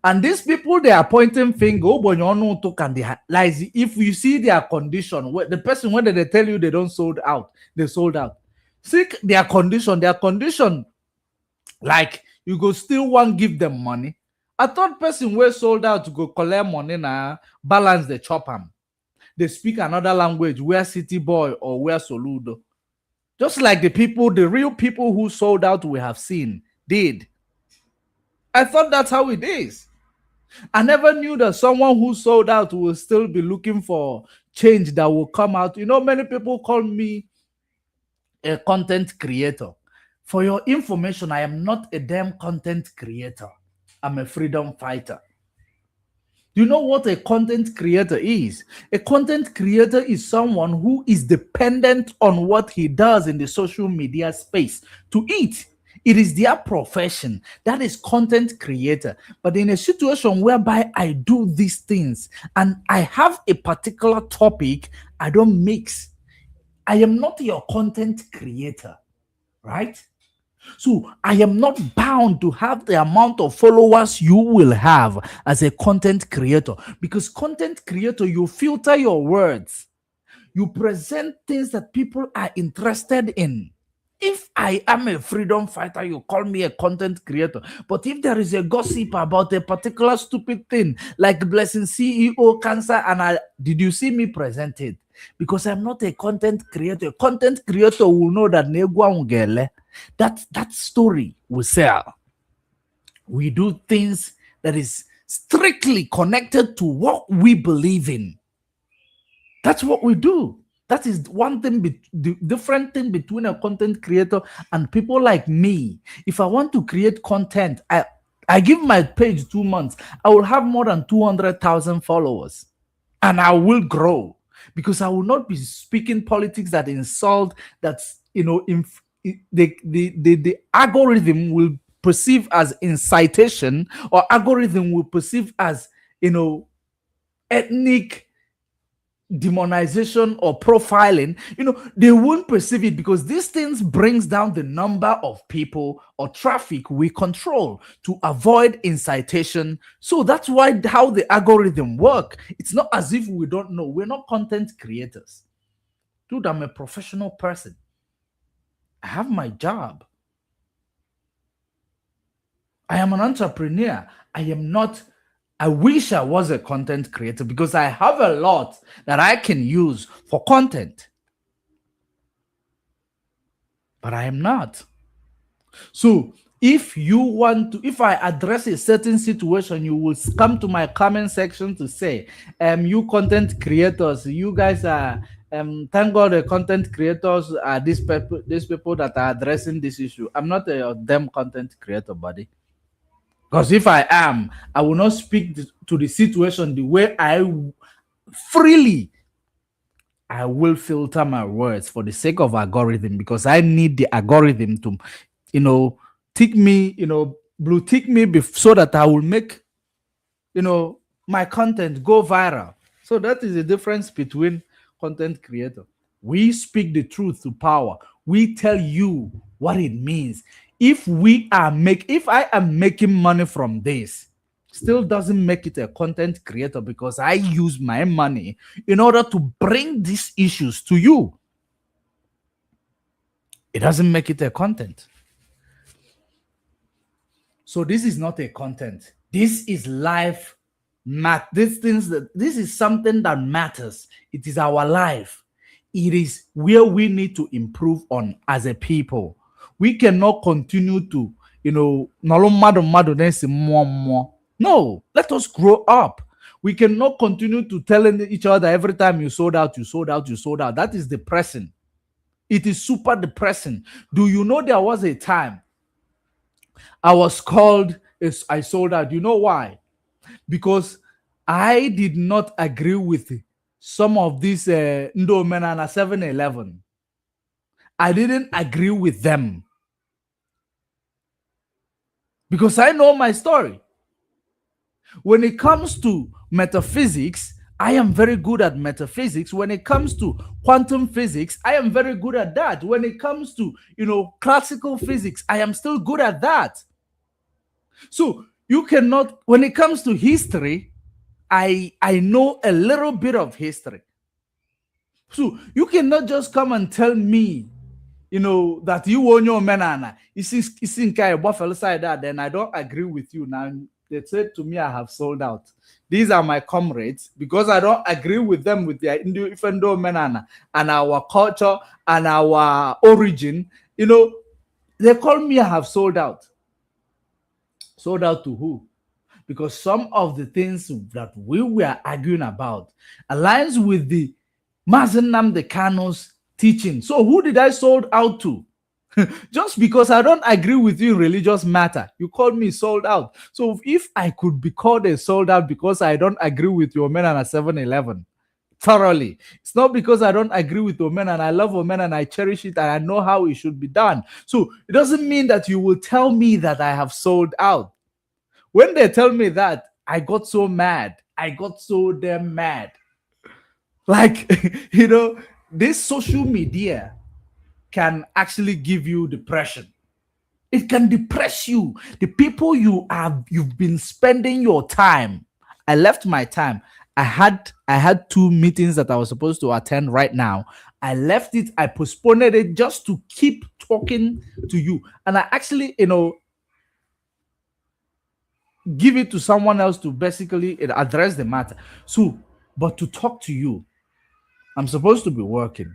And these people, they are pointing finger. Like, if you see their condition, the person, when they tell you they don't sold out, they sold out. See their condition, like you go still want give them money. A third person were sold out to go collect money now, balance the chop am. They speak another language, where City Boy or where Soludo. Just like the real people who sold out we have seen did. I thought that's how it is. I never knew that someone who sold out will still be looking for change that will come out. Many people call me a content creator. For your information, I am not a damn content creator. I'm a freedom fighter. You know what a content creator is? A content creator is someone who is dependent on what he does in the social media space to eat. It is their profession. That is content creator. But in a situation whereby I do these things and I have a particular topic, I don't mix. I am not your content creator, right? So I am not bound to have the amount of followers you will have as a content creator, because content creator, you filter your words. You present things that people are interested in. If I am a freedom fighter, you call me a content creator. But if there is a gossip about a particular stupid thing, like Blessing CEO cancer, and did you see me present it? Because I'm not a content creator. A content creator will know that that story will sell. We do things that is strictly connected to what we believe in. That's what we do. That is one thing, the different thing between a content creator and people like me. If I want to create content, I give my page 2 months, I will have more than 200,000 followers, and I will grow, because I will not be speaking politics that insult, that's the algorithm will perceive as incitation, or algorithm will perceive as ethnic demonization or profiling. They won't perceive it, because these things brings down the number of people or traffic we control to avoid incitation. So that's why how the algorithm work. It's not as if we don't know. We're not content creators. Dude, I'm a professional person. I have my job. I am an entrepreneur. I wish I was a content creator, because I have a lot that I can use for content. But I am not. So if I address a certain situation, you will come to my comment section to say, you content creators, you guys are, thank God the content creators are these people that are addressing this issue. I'm not a damn content creator, buddy. Because if I am, I will not speak to the situation the way I will filter my words for the sake of algorithm, because I need the algorithm to, tick me, blue tick me so that I will make, my content go viral. So that is the difference between content creator. We speak the truth to power. We tell you what it means. If I am making money from this, still doesn't make it a content creator, because I use my money in order to bring these issues to you. It doesn't make it a content. So this is not a content. This is life. This is something that matters. It is our life. It is where we need to improve on as a people. We cannot continue to, no, let us grow up. We cannot continue to telling each other every time you sold out, you sold out, you sold out. That is depressing. It is super depressing. Do you know there was a time I was called, I sold out? You know why? Because I did not agree with some of these Ndomenana 7-Eleven. I didn't agree with them. Because I know my story. When it comes to metaphysics, I am very good at metaphysics. When it comes to quantum physics, I am very good at that. When it comes to, classical physics, I am still good at that. So you cannot, when it comes to history, I know a little bit of history. So you cannot just come and tell me, that you own your menana. It's in kind of buffalo side that, then I don't agree with you. Now they said to me, I have sold out. These are my comrades because I don't agree with them with their Indo menana and our culture and our origin. They call me, I have sold out. Sold out to who? Because some of the things that we were arguing about aligns with the Nnamdi Kanu's teaching. So who did I sold out to? Just because I don't agree with you in religious matter, you called me sold out. So if I could be called a sold out because I don't agree with your men and a 7-Eleven thoroughly, it's not because I don't agree with women and I love women and I cherish it and I know how it should be done. So it doesn't mean that you will tell me that I have sold out. When they tell me that, I got so mad. I got so damn mad. Like, this social media can actually give you depression. It can depress you. The people you've been spending your time. I left my time. I had 2 meetings that I was supposed to attend right now. I left it. I postponed it just to keep talking to you. And I actually, give it to someone else to basically address the matter. So, but to talk to you, I'm supposed to be working.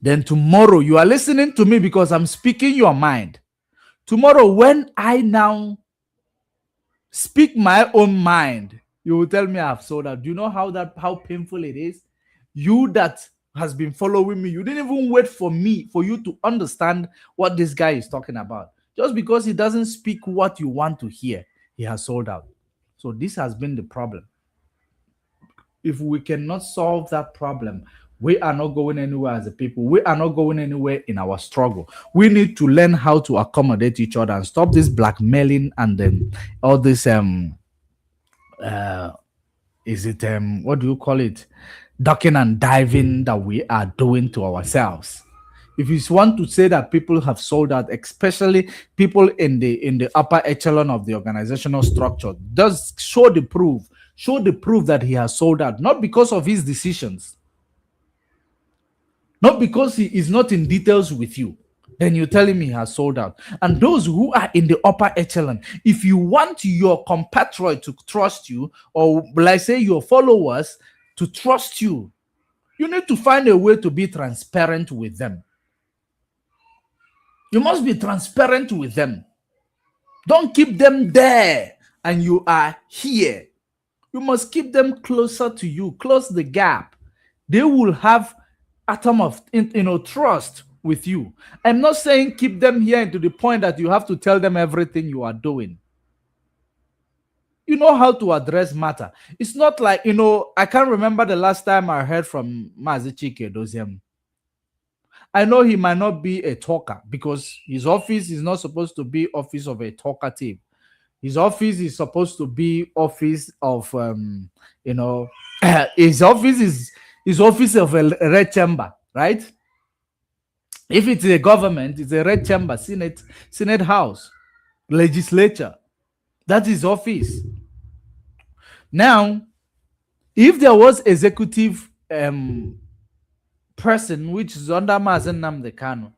Then tomorrow, you are listening to me because I'm speaking your mind. Tomorrow, when I now speak my own mind, you will tell me I've sold out. Do you know how painful it is? You that has been following me, you didn't even wait for you to understand what this guy is talking about. Just because he doesn't speak what you want to hear, he has sold out. So this has been the problem. If we cannot solve that problem, we are not going anywhere as a people. We are not going anywhere in our struggle. We need to learn how to accommodate each other and stop this blackmailing and then all this what do you call it? Ducking and diving that we are doing to ourselves. If you want to say that people have sold out, especially people in the upper echelon of the organizational structure, does show the proof that he has sold out, not because of his decisions, not because he is not in details with you. Then you're telling me he has sold out. And those who are in the upper echelon, if you want your compatriot to trust you, or like say your followers to trust you, you need to find a way to be transparent with them. You must be transparent with them. Don't keep them there and you are here. You must keep them closer to you. Close the gap. They will have atom of trust with you. I'm not saying keep them here to the point that you have to tell them everything you are doing. You know how to address matter. It's not like, I can't remember the last time I heard from Mazi Chike Doziem. I know he might not be a talker because his office is not supposed to be office of a talkative. His office is supposed to be office of, his office of a red chamber, right? If it's a government, it's a red chamber, Senate House, legislature. That is office. Now, if there was executive person which is under Nnamdi Kanu,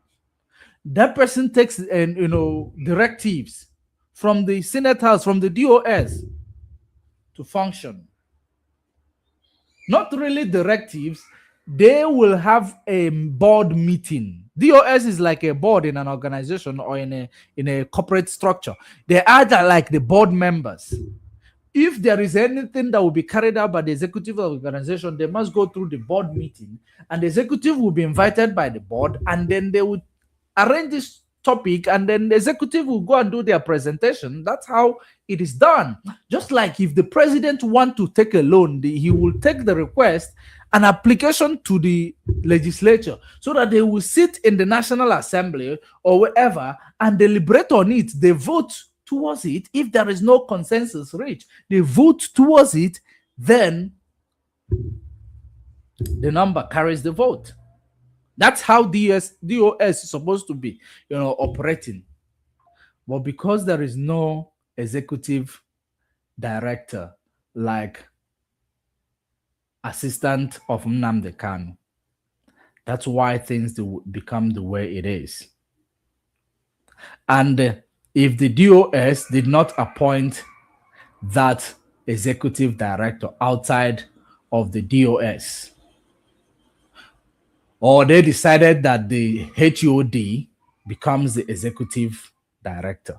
that person takes directives from the Senate House, from the DOS to function. Not really directives. They will have a board meeting. DOS is like a board in an organization or in a corporate structure. They are like the board members. if there is anything that will be carried out by the executive of the organization, they must go through the board meeting, and the executive will be invited by the board, and then they will arrange this topic, and then the executive will go and do their presentation. That's how it is done. Just like if the president want to take a loan, he will take the request, an application to the legislature, so that they will sit in the National Assembly or wherever and deliberate on it. They vote towards it. If there is no consensus reached, they vote towards it, then the number carries the vote. That's how DOS is supposed to be, operating. But because there is no executive director like assistant of Nnamdi Kanu, that's why things become the way it is. And if the DOS did not appoint that executive director outside of the DOS, or they decided that the HOD becomes the executive director,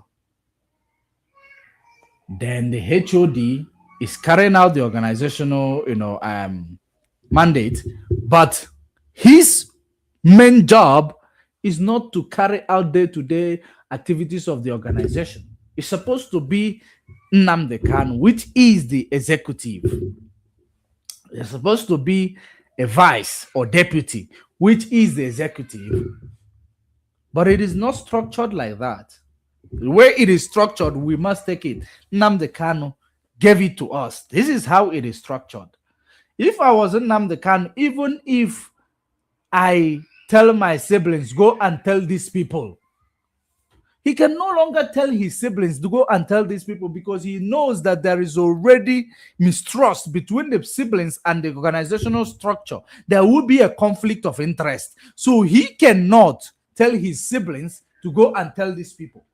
then the HOD is carrying out the organizational, mandate, but his main job is not to carry out day-to-day activities of the organization. It's supposed to be Nnamdi Kanu, which is the executive. It's supposed to be a vice or deputy, which is the executive. But it is not structured like that. The way it is structured, we must take it. Nnamdi Kanu gave it to us. This is how it is structured. If I was Nnamdi Kanu, even if I tell my siblings, go and tell these people, he can no longer tell his siblings to go and tell these people, because he knows that there is already mistrust between the siblings and the organizational structure. There will be a conflict of interest. So he cannot tell his siblings to go and tell these people.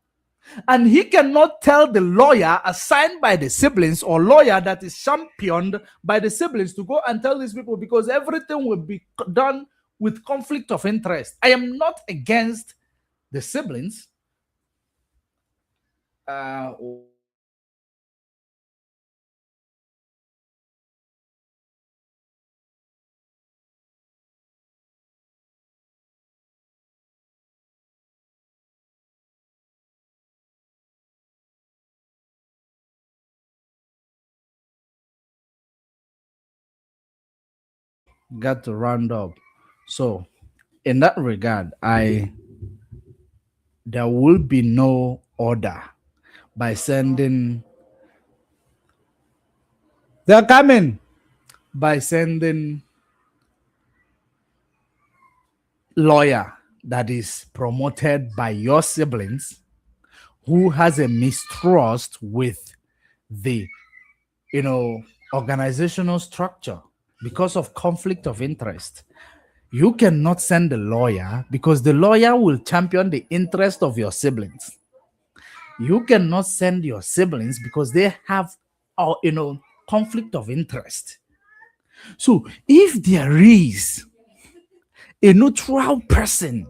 And he cannot tell the lawyer assigned by the siblings or lawyer that is championed by the siblings to go and tell these people, because everything will be done with conflict of interest. I am not against the siblings. Got to round up. So in that regard, there will be no order by sending, they're coming, by sending lawyer that is promoted by your siblings who has a mistrust with the organizational structure because of conflict of interest. You cannot send a lawyer, because the lawyer will champion the interest of your siblings. You cannot send your siblings because they have conflict of interest. So if there is a neutral person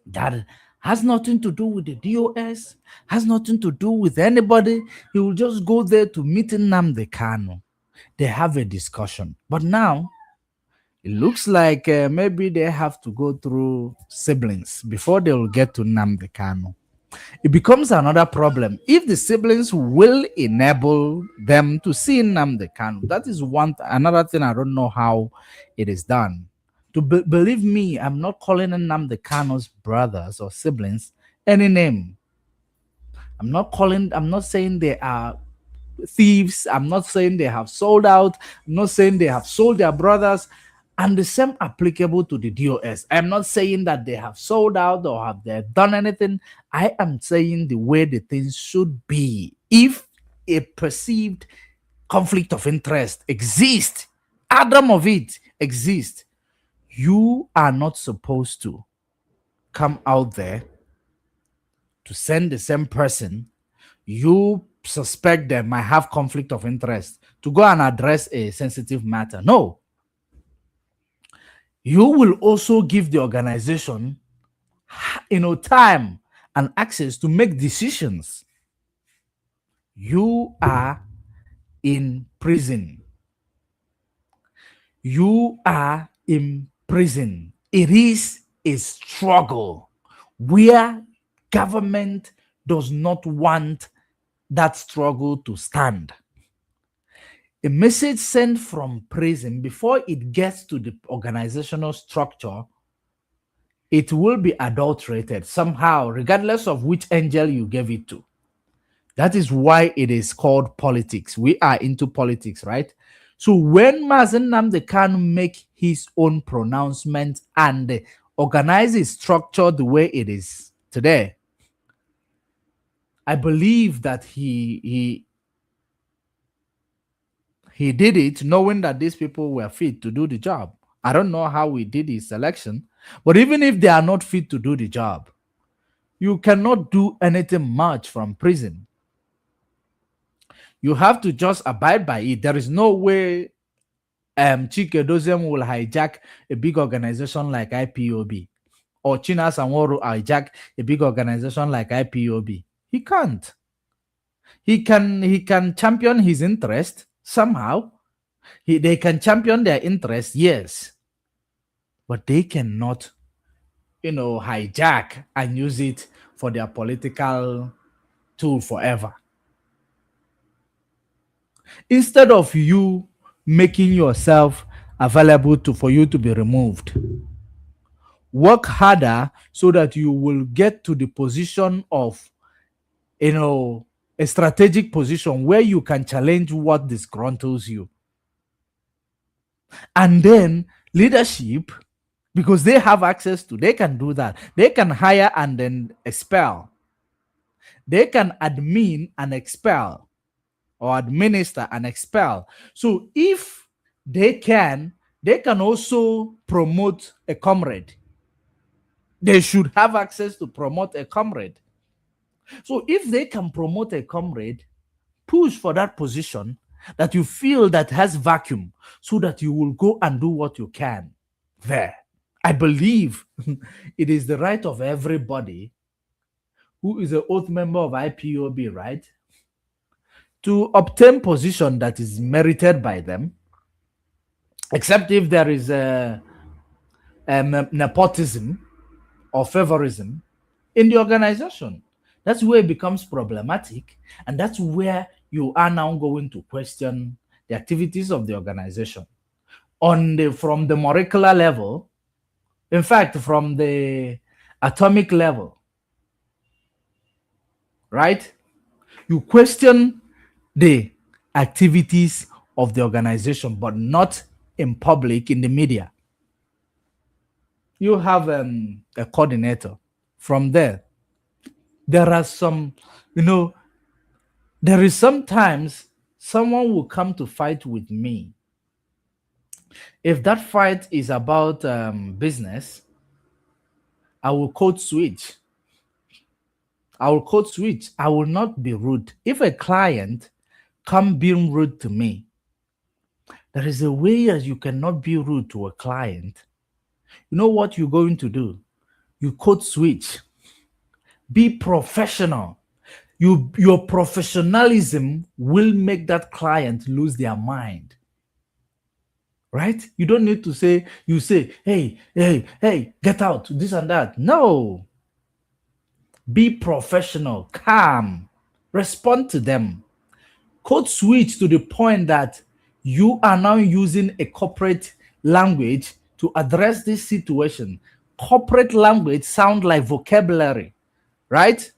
that has nothing to do with the DOS, has nothing to do with anybody, he will just go there to meet Nnamdi Kanu. They have a discussion. But now it looks like maybe they have to go through siblings before they will get to Nnamdi Kanu. It becomes another problem if the siblings will enable them to see Nnamdi Kanu. That is another thing. I don't know how it is done. Believe me, I'm not calling Nnamdi Kanu's brothers or siblings any name. I'm not saying they are thieves. I'm not saying they have sold out. I'm not saying they have sold their brothers. And the same applicable to the DOS. I'm not saying that they have sold out or have they done anything. I am saying the way the things should be. If a perceived conflict of interest exists, atom of it exists, you are not supposed to come out there to send the same person you suspect them might have conflict of interest to go and address a sensitive matter. No. You will also give the organization, time and access to make decisions. You are in prison. You are in prison. It is a struggle where government does not want that struggle to stand. A message sent from prison before it gets to the organizational structure, it will be adulterated somehow, regardless of which angel you gave it to. That is why it is called politics. We are into politics, right? So when Mazen Nnamdi Kanu make his own pronouncement and organize his structure the way it is today, I believe that he did it knowing that these people were fit to do the job. I don't know how he did his selection, but even if they are not fit to do the job, you cannot do anything much from prison. You have to just abide by it. There is no way Chike Dozem will hijack a big organization like IPOB, or China Sanworo hijack a big organization like IPOB. He can't. He can champion his interest somehow. They can champion their interest, yes, but they cannot, hijack and use it for their political tool forever. Instead of you making yourself available for you to be removed, work harder so that you will get to the position of, a strategic position where you can challenge what disgruntles you. And then leadership, because they have access to, they can do that. They can hire and then expel. They can admin and expel, or administer and expel. So if they can also promote a comrade. They should have access to promote a comrade. So if they can promote a comrade, push for that position that you feel that has vacuum, so that you will go and do what you can there. I believe it is the right of everybody who is an oath member of IPOB, right, to obtain position that is merited by them, except if there is a nepotism or favorism in the organization. That's where it becomes problematic, and that's where you are now going to question the activities of the organization from the molecular level, in fact, from the atomic level, right? You question the activities of the organization, but not in public, in the media. You have a coordinator. From there are some, there is sometimes someone will come to fight with me. If that fight is about business, I will code switch. I will not be rude. If a client come being rude to me, there is a way as you cannot be rude to a client. You know what you're going to do? You code switch. Be professional. Your professionalism will make that client lose their mind. Right? You don't need to say, hey, get out, this and that. No. Be professional, calm, respond to them. Code switch to the point that you are now using a corporate language to address this situation. Corporate language sound like vocabulary, right?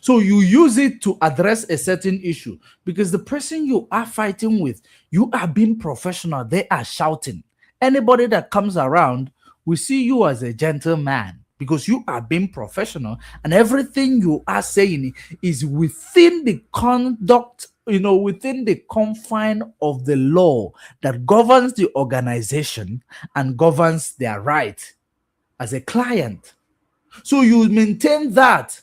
So you use it to address a certain issue, because the person you are fighting with, you are being professional. They are shouting. Anybody that comes around will see you as a gentleman, because you are being professional, and everything you are saying is within the conduct, within the confine of the law that governs the organization and governs their right as a client. So you maintain that.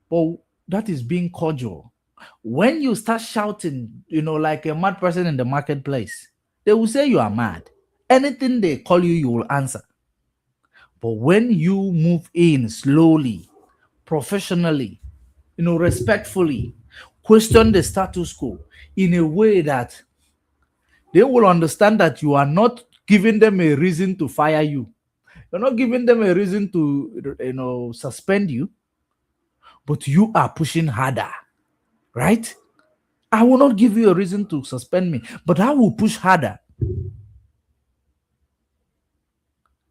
But that is being cordial. When you start shouting, like a mad person in the marketplace, they will say you are mad. Anything they call you, you will answer. But when you move in slowly, professionally, respectfully, question the status quo in a way that they will understand that you are not giving them a reason to fire you. You're not giving them a reason to, suspend you, but you are pushing harder, right? I will not give you a reason to suspend me, but I will push harder.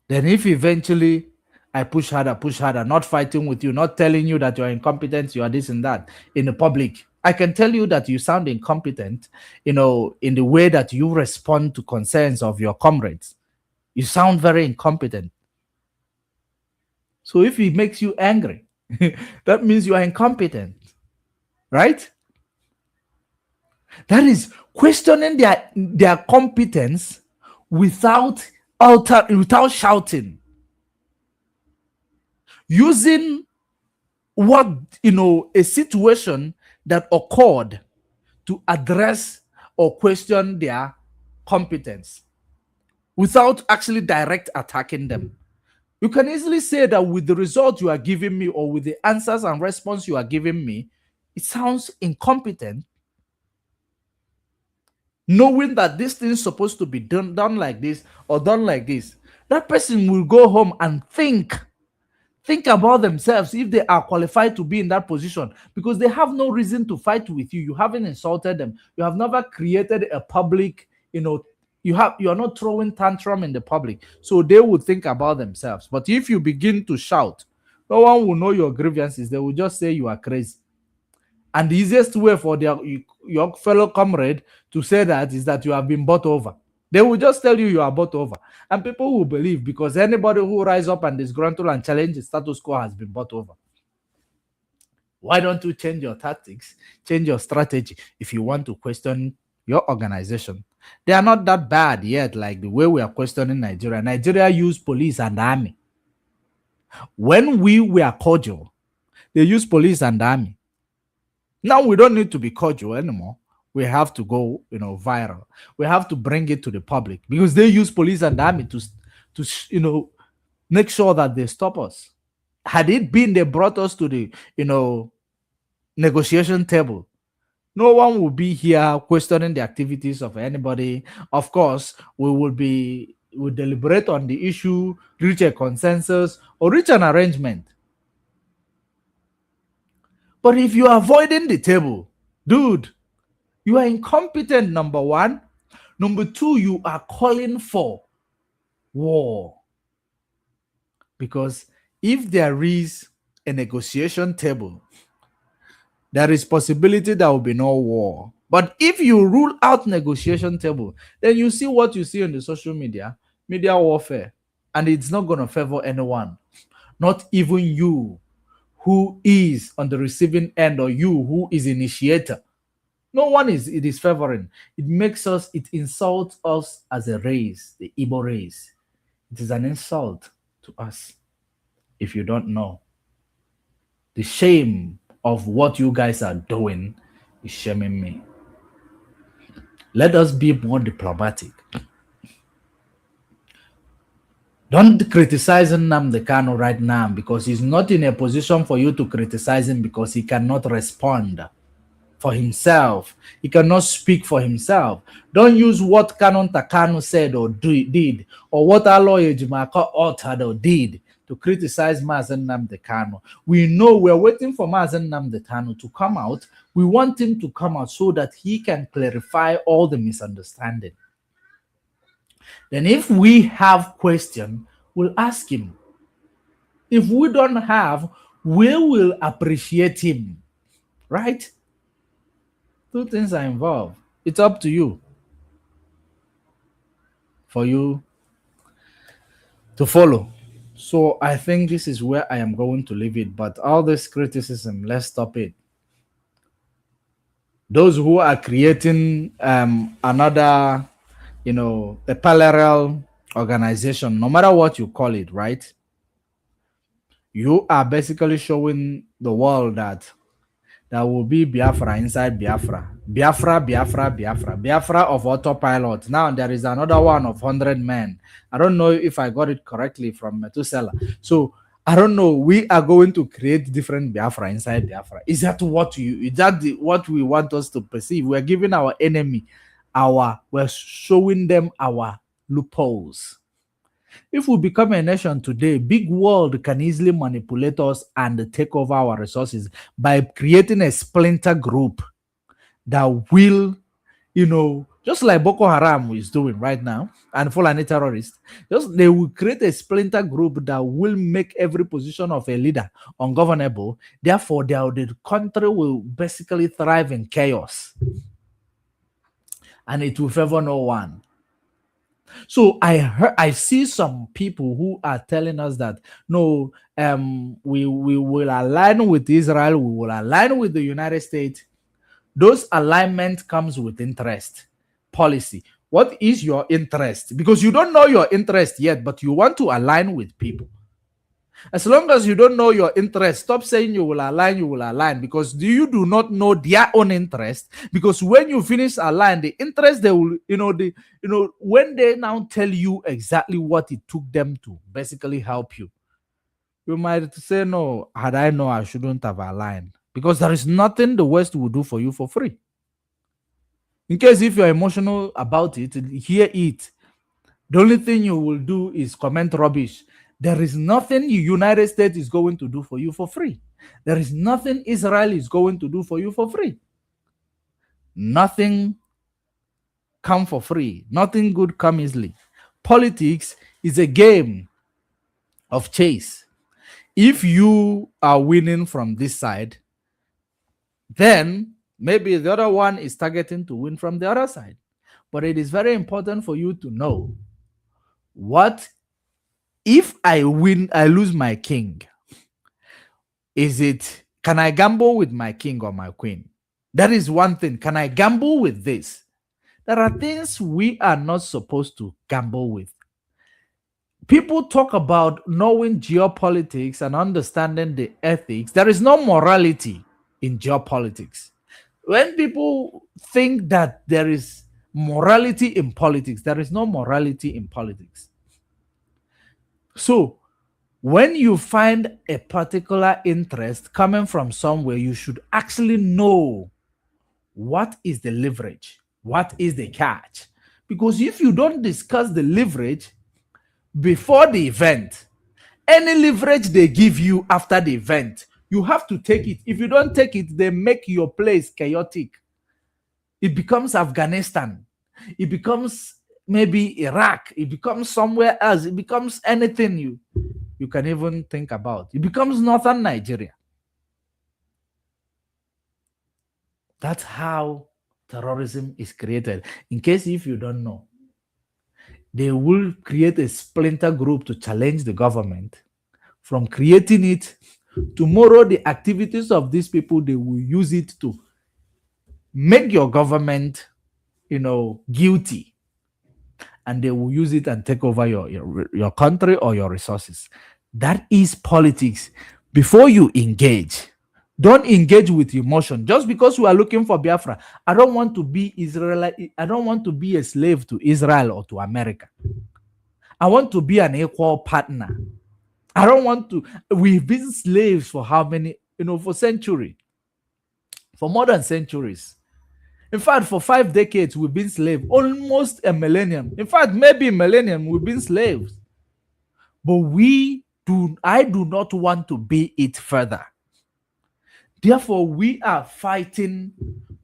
Then if eventually I push harder, not fighting with you, not telling you that you're incompetent, you are this and that in the public. I can tell you that you sound incompetent, in the way that you respond to concerns of your comrades. You sound very incompetent. So if it makes you angry, that means you are incompetent, right? That is questioning their competence without shouting. Using a situation that occurred to address or question their competence without actually direct attacking them. You can easily say that with the result you are giving me or with the answers and response you are giving me, it sounds incompetent. Knowing that this thing is supposed to be done like this or done like this, that person will go home and think about themselves if they are qualified to be in that position, because they have no reason to fight with you. You haven't insulted them. You have never created a public, you are not throwing tantrum in the public. So they would think about themselves. But if you begin to shout, no one will know your grievances. They will just say you are crazy. And the easiest way for your fellow comrade to say that is that you have been bought over. They will just tell you are bought over. And people will believe, because anybody who rise up and disgruntle and challenge the status quo has been bought over. Why don't you change your tactics, change your strategy if you want to question your organization? They are not that bad yet, like the way we are questioning Nigeria. Nigeria used police and army. When we were cordial, they used police and army. Now we don't need to be cordial anymore. We have to go, viral. We have to bring it to the public, because they use police and army to make sure that they stop us. Had it been they brought us to the, negotiation table, no one will be here questioning the activities of anybody. Of course, we'll deliberate on the issue, reach a consensus, or reach an arrangement. But if you are avoiding the table, dude, you are incompetent, number one. Number two, you are calling for war. Because if there is a negotiation table, there is possibility there will be no war. But if you rule out negotiation table, then you see what you see on the social media warfare. And it's not going to favor anyone. Not even you, who is on the receiving end, or you who is initiator. No one is favoring. It insults us as a race, the Igbo race. It is an insult to us. If you don't know, the shame of what you guys are doing is shaming me. Let us be more diplomatic. Don't criticize Nnamdi Kanu right now, because he's not in a position for you to criticize him, because he cannot respond for himself. He cannot speak for himself. Don't use what Canon Takano said or did, or what Aloy Ejimaka uttered or did to criticize Mazen Nnamdi Kanu. We know we're waiting for Mazen Nnamdi Kanu to come out. We want him to come out so that he can clarify all the misunderstanding. Then if we have question, we'll ask him. If we don't have, we will appreciate him. Right? Two things are involved. It's up to you. For you to follow. So I think this is where I am going to leave it. But all this criticism, let's stop it. Those who are creating another, a parallel organization, no matter what you call it, right? You are basically showing the world that there will be Biafra inside Biafra. Biafra of autopilot. Now there is another one of 100 men. I don't know if I got it correctly from Methuselah. So I don't know. We are going to create different Biafra inside Biafra. Is that what what we want us to perceive? We're giving our enemy we're showing them our loopholes. If we become a nation today, big world can easily manipulate us and take over our resources by creating a splinter group that will, just like Boko Haram is doing right now, and Fulani terrorists, they will create a splinter group that will make every position of a leader ungovernable. Therefore, the country will basically thrive in chaos, and it will favor no one. So I see some people who are telling us that no, we will align with Israel, we will align with the United States. Those alignment comes with interest, policy. What is your interest? Because you don't know your interest yet, but you want to align with people. As long as you don't know your interest, stop saying you will align, because you do not know their own interest. Because when you finish align, the interest they will, when they now tell you exactly what it took them to basically help you, you might say, no, had I known, I shouldn't have aligned. Because there is nothing the West will do for you for free. In case if you're emotional about it, hear it. The only thing you will do is comment rubbish. There is nothing the United States is going to do for you for free. There is nothing Israel is going to do for you for free. Nothing come for free. Nothing good come easily. Politics is a game of chase. If you are winning from this side, then maybe the other one is targeting to win from the other side. But it is very important for you to know, what if I win, I lose my king? Can I gamble with my king or my queen? That is one thing. Can I gamble with this? There are things we are not supposed to gamble with. People talk about knowing geopolitics and understanding the ethics. There is no morality in geopolitics. When people think that there is morality in politics, there is no morality in politics. So, when you find a particular interest coming from somewhere, you should actually know what is the leverage, what is the catch. Because if you don't discuss the leverage before the event, any leverage they give you after the event, you have to take it. If you don't take it, they make your place chaotic. It becomes Afghanistan. It becomes maybe Iraq. It becomes somewhere else. It becomes anything you can even think about. It becomes northern Nigeria. That's how terrorism is created. In case if you don't know, they will create a splinter group to challenge the government. From creating it, tomorrow the activities of these people, they will use it to make your government, guilty. And they will use it and take over your country or your resources. That is politics. Before you engage, don't engage with emotion. Just because we are looking for Biafra, I don't want to be Israel. I don't want to be a slave to Israel or to America. I want to be an equal partner. I don't want to. We've been slaves for how many? For centuries. For more than centuries. In fact, for 5 decades, we've been slaves. Almost a millennium. In fact, maybe a millennium, we've been slaves. But I do not want to be it further. Therefore, we are fighting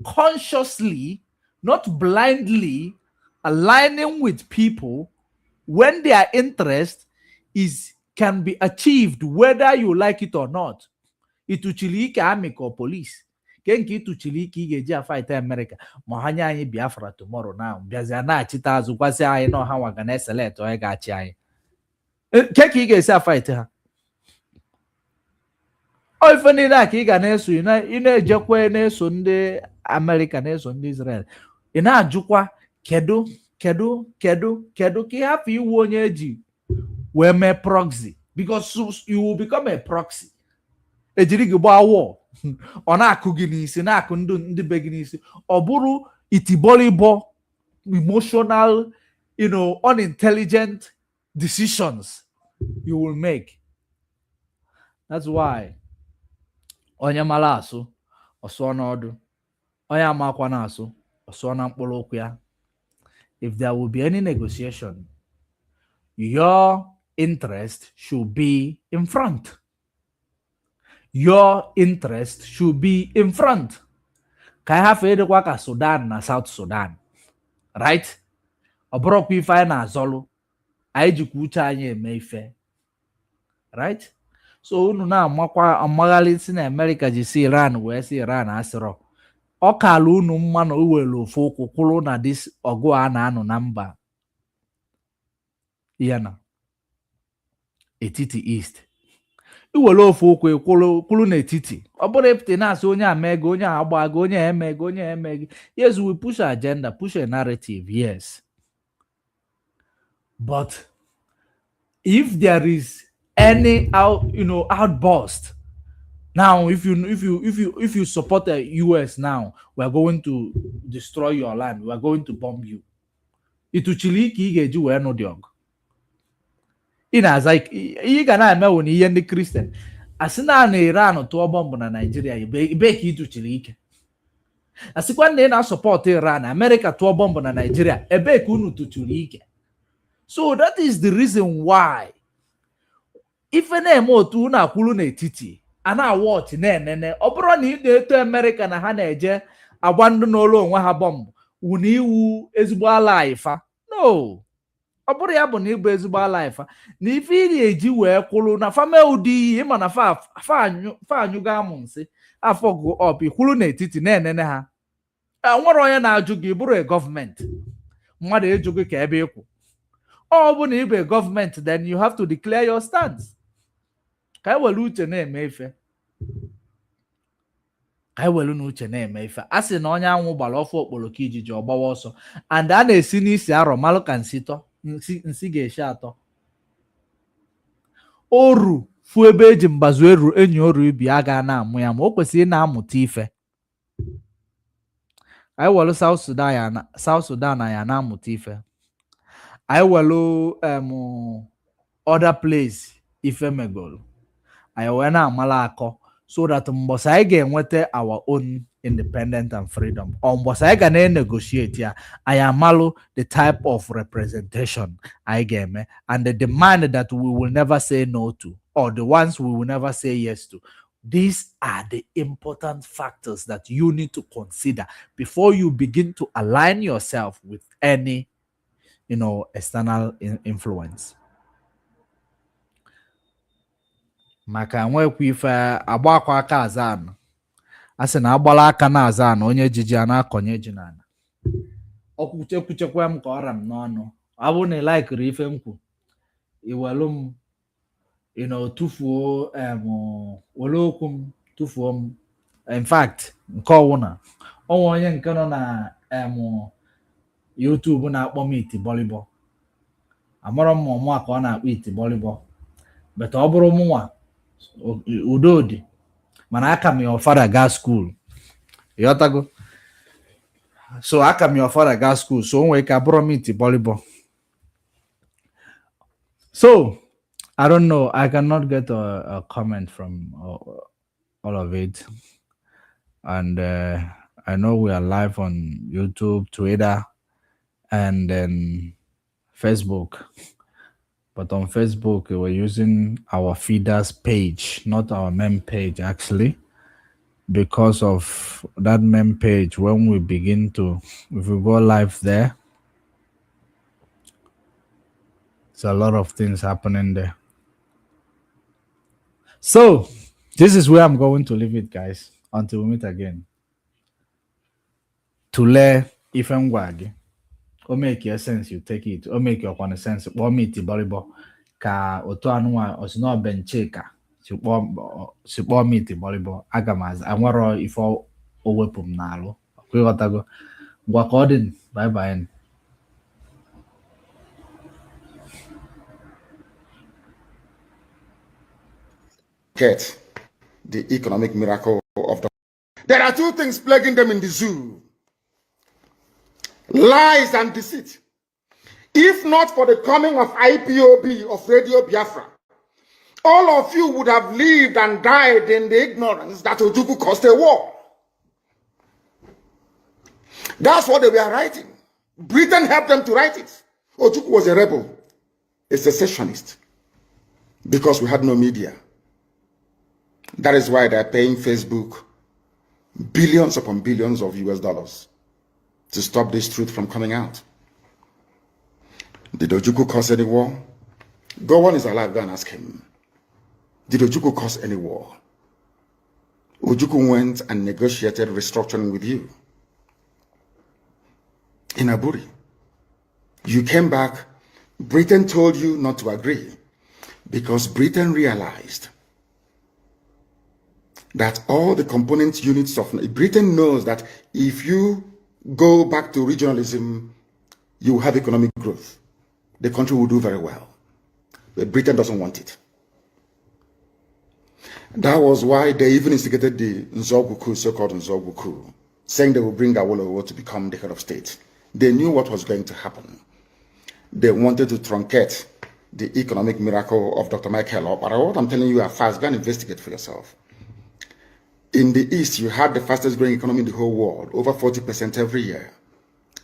consciously, not blindly, aligning with people when their interest can be achieved, whether you like it or not. Ituchilike army or police. Kenki ituchilike igeji fight America. Mohanya anyị Biafra tomorrow now. Biazia na achita azu kwasi anyị no ha waga na select o ga achi anyị. Kenki igesi fight ha. O ife niile a ka ị ga na-eso ị na-ejekwa na-eso ndị America na-eso ndị Israel. Ị na-ajụkwa kedu ka ị hapụ iwu onye eji wee mee proxy, because you will become a proxy. Ejiri gị gbaa war, ọ na-akụ gị n'isi, na-akụ ndị be gị n'isi. Ọ bụrụ itibolibo, emotional, unintelligent decisions you will make. That's why onye mara asụ ọsụọ n'ọdụ, onye amakwa na asụ ọsụọ na mkpụrụ ụkwụ ya. If there will be any negotiation, your interest should be in front. Your interest should be in front. Ka anyị hafe edekwa ka Sudan na South Sudan, right? Ọ bụrụkwa ife anyị na-azọlụ, anyị jikwa uche anyị eme ife, right? So unu na-amakwa amaghalị si na America ji si Iran wee si Iran asịrọ, ọ kala unu mma na uwere ofu ụkwụ kwụrụ na dis ọgụ a na-anụ na mba ya na etiti East. Iwere ofu ụkwụ kwụrụ n'etiti, ọ bụrụ epụta na-asị onye amego, onye agbago, onye emego, onye emego. Yes, we push our agenda, push a narrative, yes. But if there is any outburst, now if you support the US now, we are going to destroy your land, we are going to bomb you. Ituchili ka ị ga-eji wee nụ dị ọgụ. Ị na-aza ihe ga na-eme wụ na ihe ndị Kristian asị na Iran tụọ bọmbụ na Nigeria, ibe ka ituchiri ike. Asịkwa na ị na-asọpọtụ Iran, America tụọ bọmbụ na Nigeria, ebe ka unu tụchiri ike. So that is the reason why ife na-eme otu unu akwụrụ n'etiti a na-awọchị na-enene. Ọ bụrụ na ị na-eto America na ha na-eje agba ndị n'ụlọ onwe ha bọmbụ wụ na iwu ezigbo ala ifa. No, ọ bụrụ ya bụ na ịbụ ezigbo ala ifa na ife ị na-eji wee kwụrụ na fame ụdị iyi ịma na fa anyụgo amụ nsị afọ gụ ọp ikwụrụ n'etiti na-enene ha. Nwere onye na-ajụ gị, bụrụ gọọmenti, mmadụ ịjụ gị ka ebe ịkwụ. Ọ bụ na ịbụ gọọmenti, then you have to declare your stance. Ka anyị were uche na-eme ife, ka anyị were n'uche na-eme ife. A sị na onye anwụ gbara ọfụ okpoloko ijiji ọgbawa ọsọ, and a na-esi n'isi arọ malụ ka nsị ga-eshi atọ. Oru fu ebe eji mbazu eru enyi oru ibi a ga na-amụ ya, ma o kwesịrị na-amụta ife. Anyị were South Sudan na ya na-amụta ife. Anyị were other place ife megolu, anyị wee na-amala akọ, so that mbọsị anyị ga-enweta our own independent and freedom, or mbọsị anyị ga na-negotiate ya, anyị amalụ the type of representation anyị ga-eme, and the demand that we will never say no to, or the ones we will never say yes to. These are the important factors that you need to consider before you begin to align yourself with any external influence. Maka nwekwa ife agbakwa aka azan, asị na agbala aka na azan onye jiji a na-akọnye ji n'ala. Okwuchekwuchekwa m ka ọra m n'ọnụ. Ọ bụrụ na ị laikiri ife m kwu, iwelu m tufuo were okwu m tufuo m. In fact, nke ọwụna onwe onye nke nọ na YouTube na-akpọ m iti bọlịbọ. Amara m ọmụ ka ọ na-akpọ iti bọlịbọ, but ọ bụrụ m nwa udo dị, mana aka m your father gaa school. Ịghọtago? So aka m your father gaa school, so onwe ka bụrụ m iti bọlịbọ. So I don't know, I cannot get a comment from all of it. And I know we are live on YouTube, Twitter, and then Facebook. But on Facebook, we're using our feeders page, not our main page, actually, because of that main page. When we begin to, if we go live there, there's a lot of things happening there. So this is where I'm going to leave it, guys, until we meet again. Tule ifengwagi. O make your sense, you take it. O make your sense. O meet the volleyball. Ka otu anụwa osino bencheka. Sipo meet the volleyball. Agamaz. Anwaro ifo owepum nalo. Kwigotago. Gwakodin. Bye bye. Get the economic miracle of the. There are two things plaguing them in the zoo: lies and deceit. If not for the coming of IPOB, of Radio Biafra, all of you would have lived and died in the ignorance that Ojukwu caused a war. That's what they were writing. Britain helped them to write it. Ojukwu was a rebel, a secessionist, because we had no media. That is why they're paying Facebook billions upon billions of US dollars to stop this truth from coming out. Did Ojukwu cause any war? Gowon is alive, go and ask him. Did Ojukwu cause any war? Ojukwu went and negotiated restructuring with you in Aburi. You came back, Britain told you not to agree because Britain realized that all the component units of Britain knows that if you go back to regionalism, you will have economic growth. The country will do very well. But Britain doesn't want it. That was why they even instigated the Nzogwu coup, so-called Nzogwu coup, saying they will bring Awolowo to become the head of state. They knew what was going to happen. They wanted to truncate the economic miracle of Dr. Michael. But what I'm telling you are fast. Go and investigate for yourself. In the East, you had the fastest growing economy in the whole world, over 40% every year.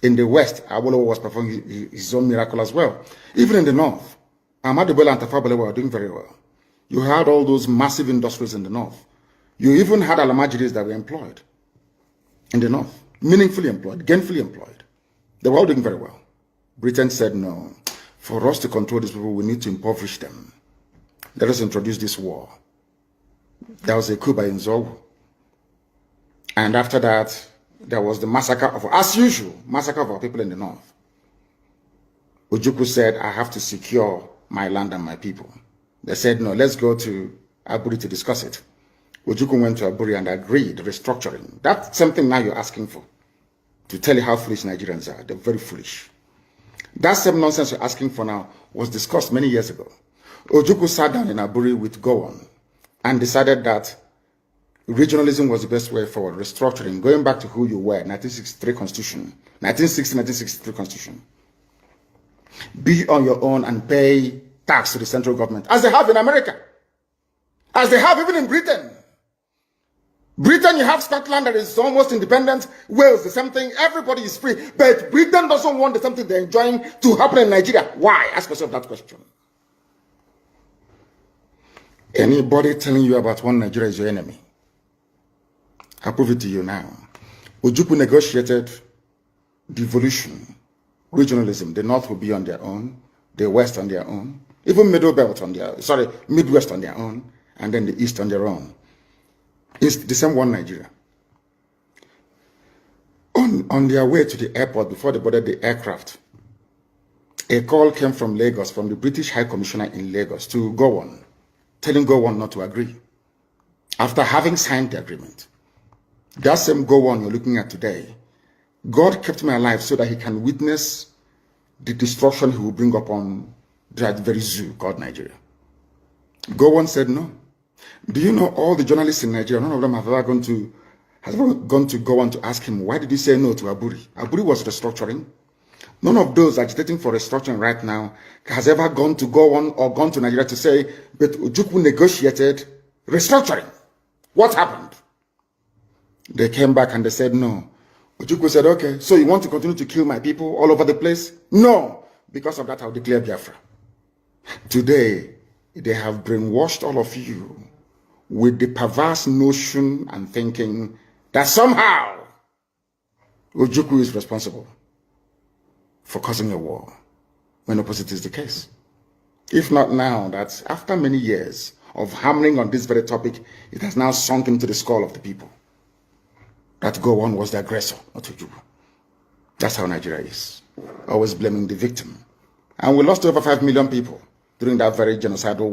In the West, Awolowo was performing his own miracle as well. Even in the North, Ahmadu Bello and Tafawa Balewa were doing very well. You had all those massive industries in the North. You even had Alamajiris that were employed in the North, meaningfully employed, gainfully employed. They were all doing very well. Britain said, no, for us to control these people, we need to impoverish them. Let us introduce this war. There was a coup by Nzogwu. And after that, there was the massacre of, as usual, massacre of our people in the North. Ojukwu said, I have to secure my land and my people. They said, no, let's go to Aburi to discuss it. Ojukwu went to Aburi and agreed restructuring. That's something now you're asking for. To tell you how foolish Nigerians are. They're very foolish. That same nonsense you're asking for now was discussed many years ago. Ojukwu sat down in Aburi with Gowon and decided that regionalism was the best way forward, restructuring, going back to who you were, 1963 Constitution, 1963 Constitution. Be on your own and pay tax to the central government, as they have in America, as they have even in Britain. Britain, you have Scotland that is almost independent, Wales, the same thing, everybody is free, but Britain doesn't want the same thing they're enjoying to happen in Nigeria. Why? Ask yourself that question. Anybody telling you about one Nigeria is your enemy? I'll prove it to you now. Ojukwu negotiated devolution, regionalism. The North will be on their own, the West on their own, even Midwest on their own, and then the East on their own. It's the same one Nigeria. On their way to the airport, before they boarded the aircraft, a call came from Lagos, from the British High Commissioner in Lagos to Gowon, telling Gowon not to agree, after having signed the agreement. That same Gowon you're looking at today, God kept me alive so that he can witness the destruction he will bring upon that very zoo called Nigeria. Gowon said no. Do you know all the journalists in Nigeria, none of them have ever gone to Gowon to ask him, why did he say no to Aburi? Aburi was restructuring. None of those agitating for restructuring right now has ever gone to Gowon or gone to Nigeria to say, but Ojukwu negotiated restructuring. What happened? They came back and they said no. Ojukwu said, okay, so you want to continue to kill my people all over the place? No. Because of that, I'll declare Biafra. Today, they have brainwashed all of you with the perverse notion and thinking that somehow Ojukwu is responsible for causing a war, when opposite is the case. If not now, that after many years of hammering on this very topic, it has now sunk into the skull of the people that Gowon was the aggressor, not Ojukwu. That's how Nigeria is, always blaming the victim. And we lost over 5 million people during that very genocidal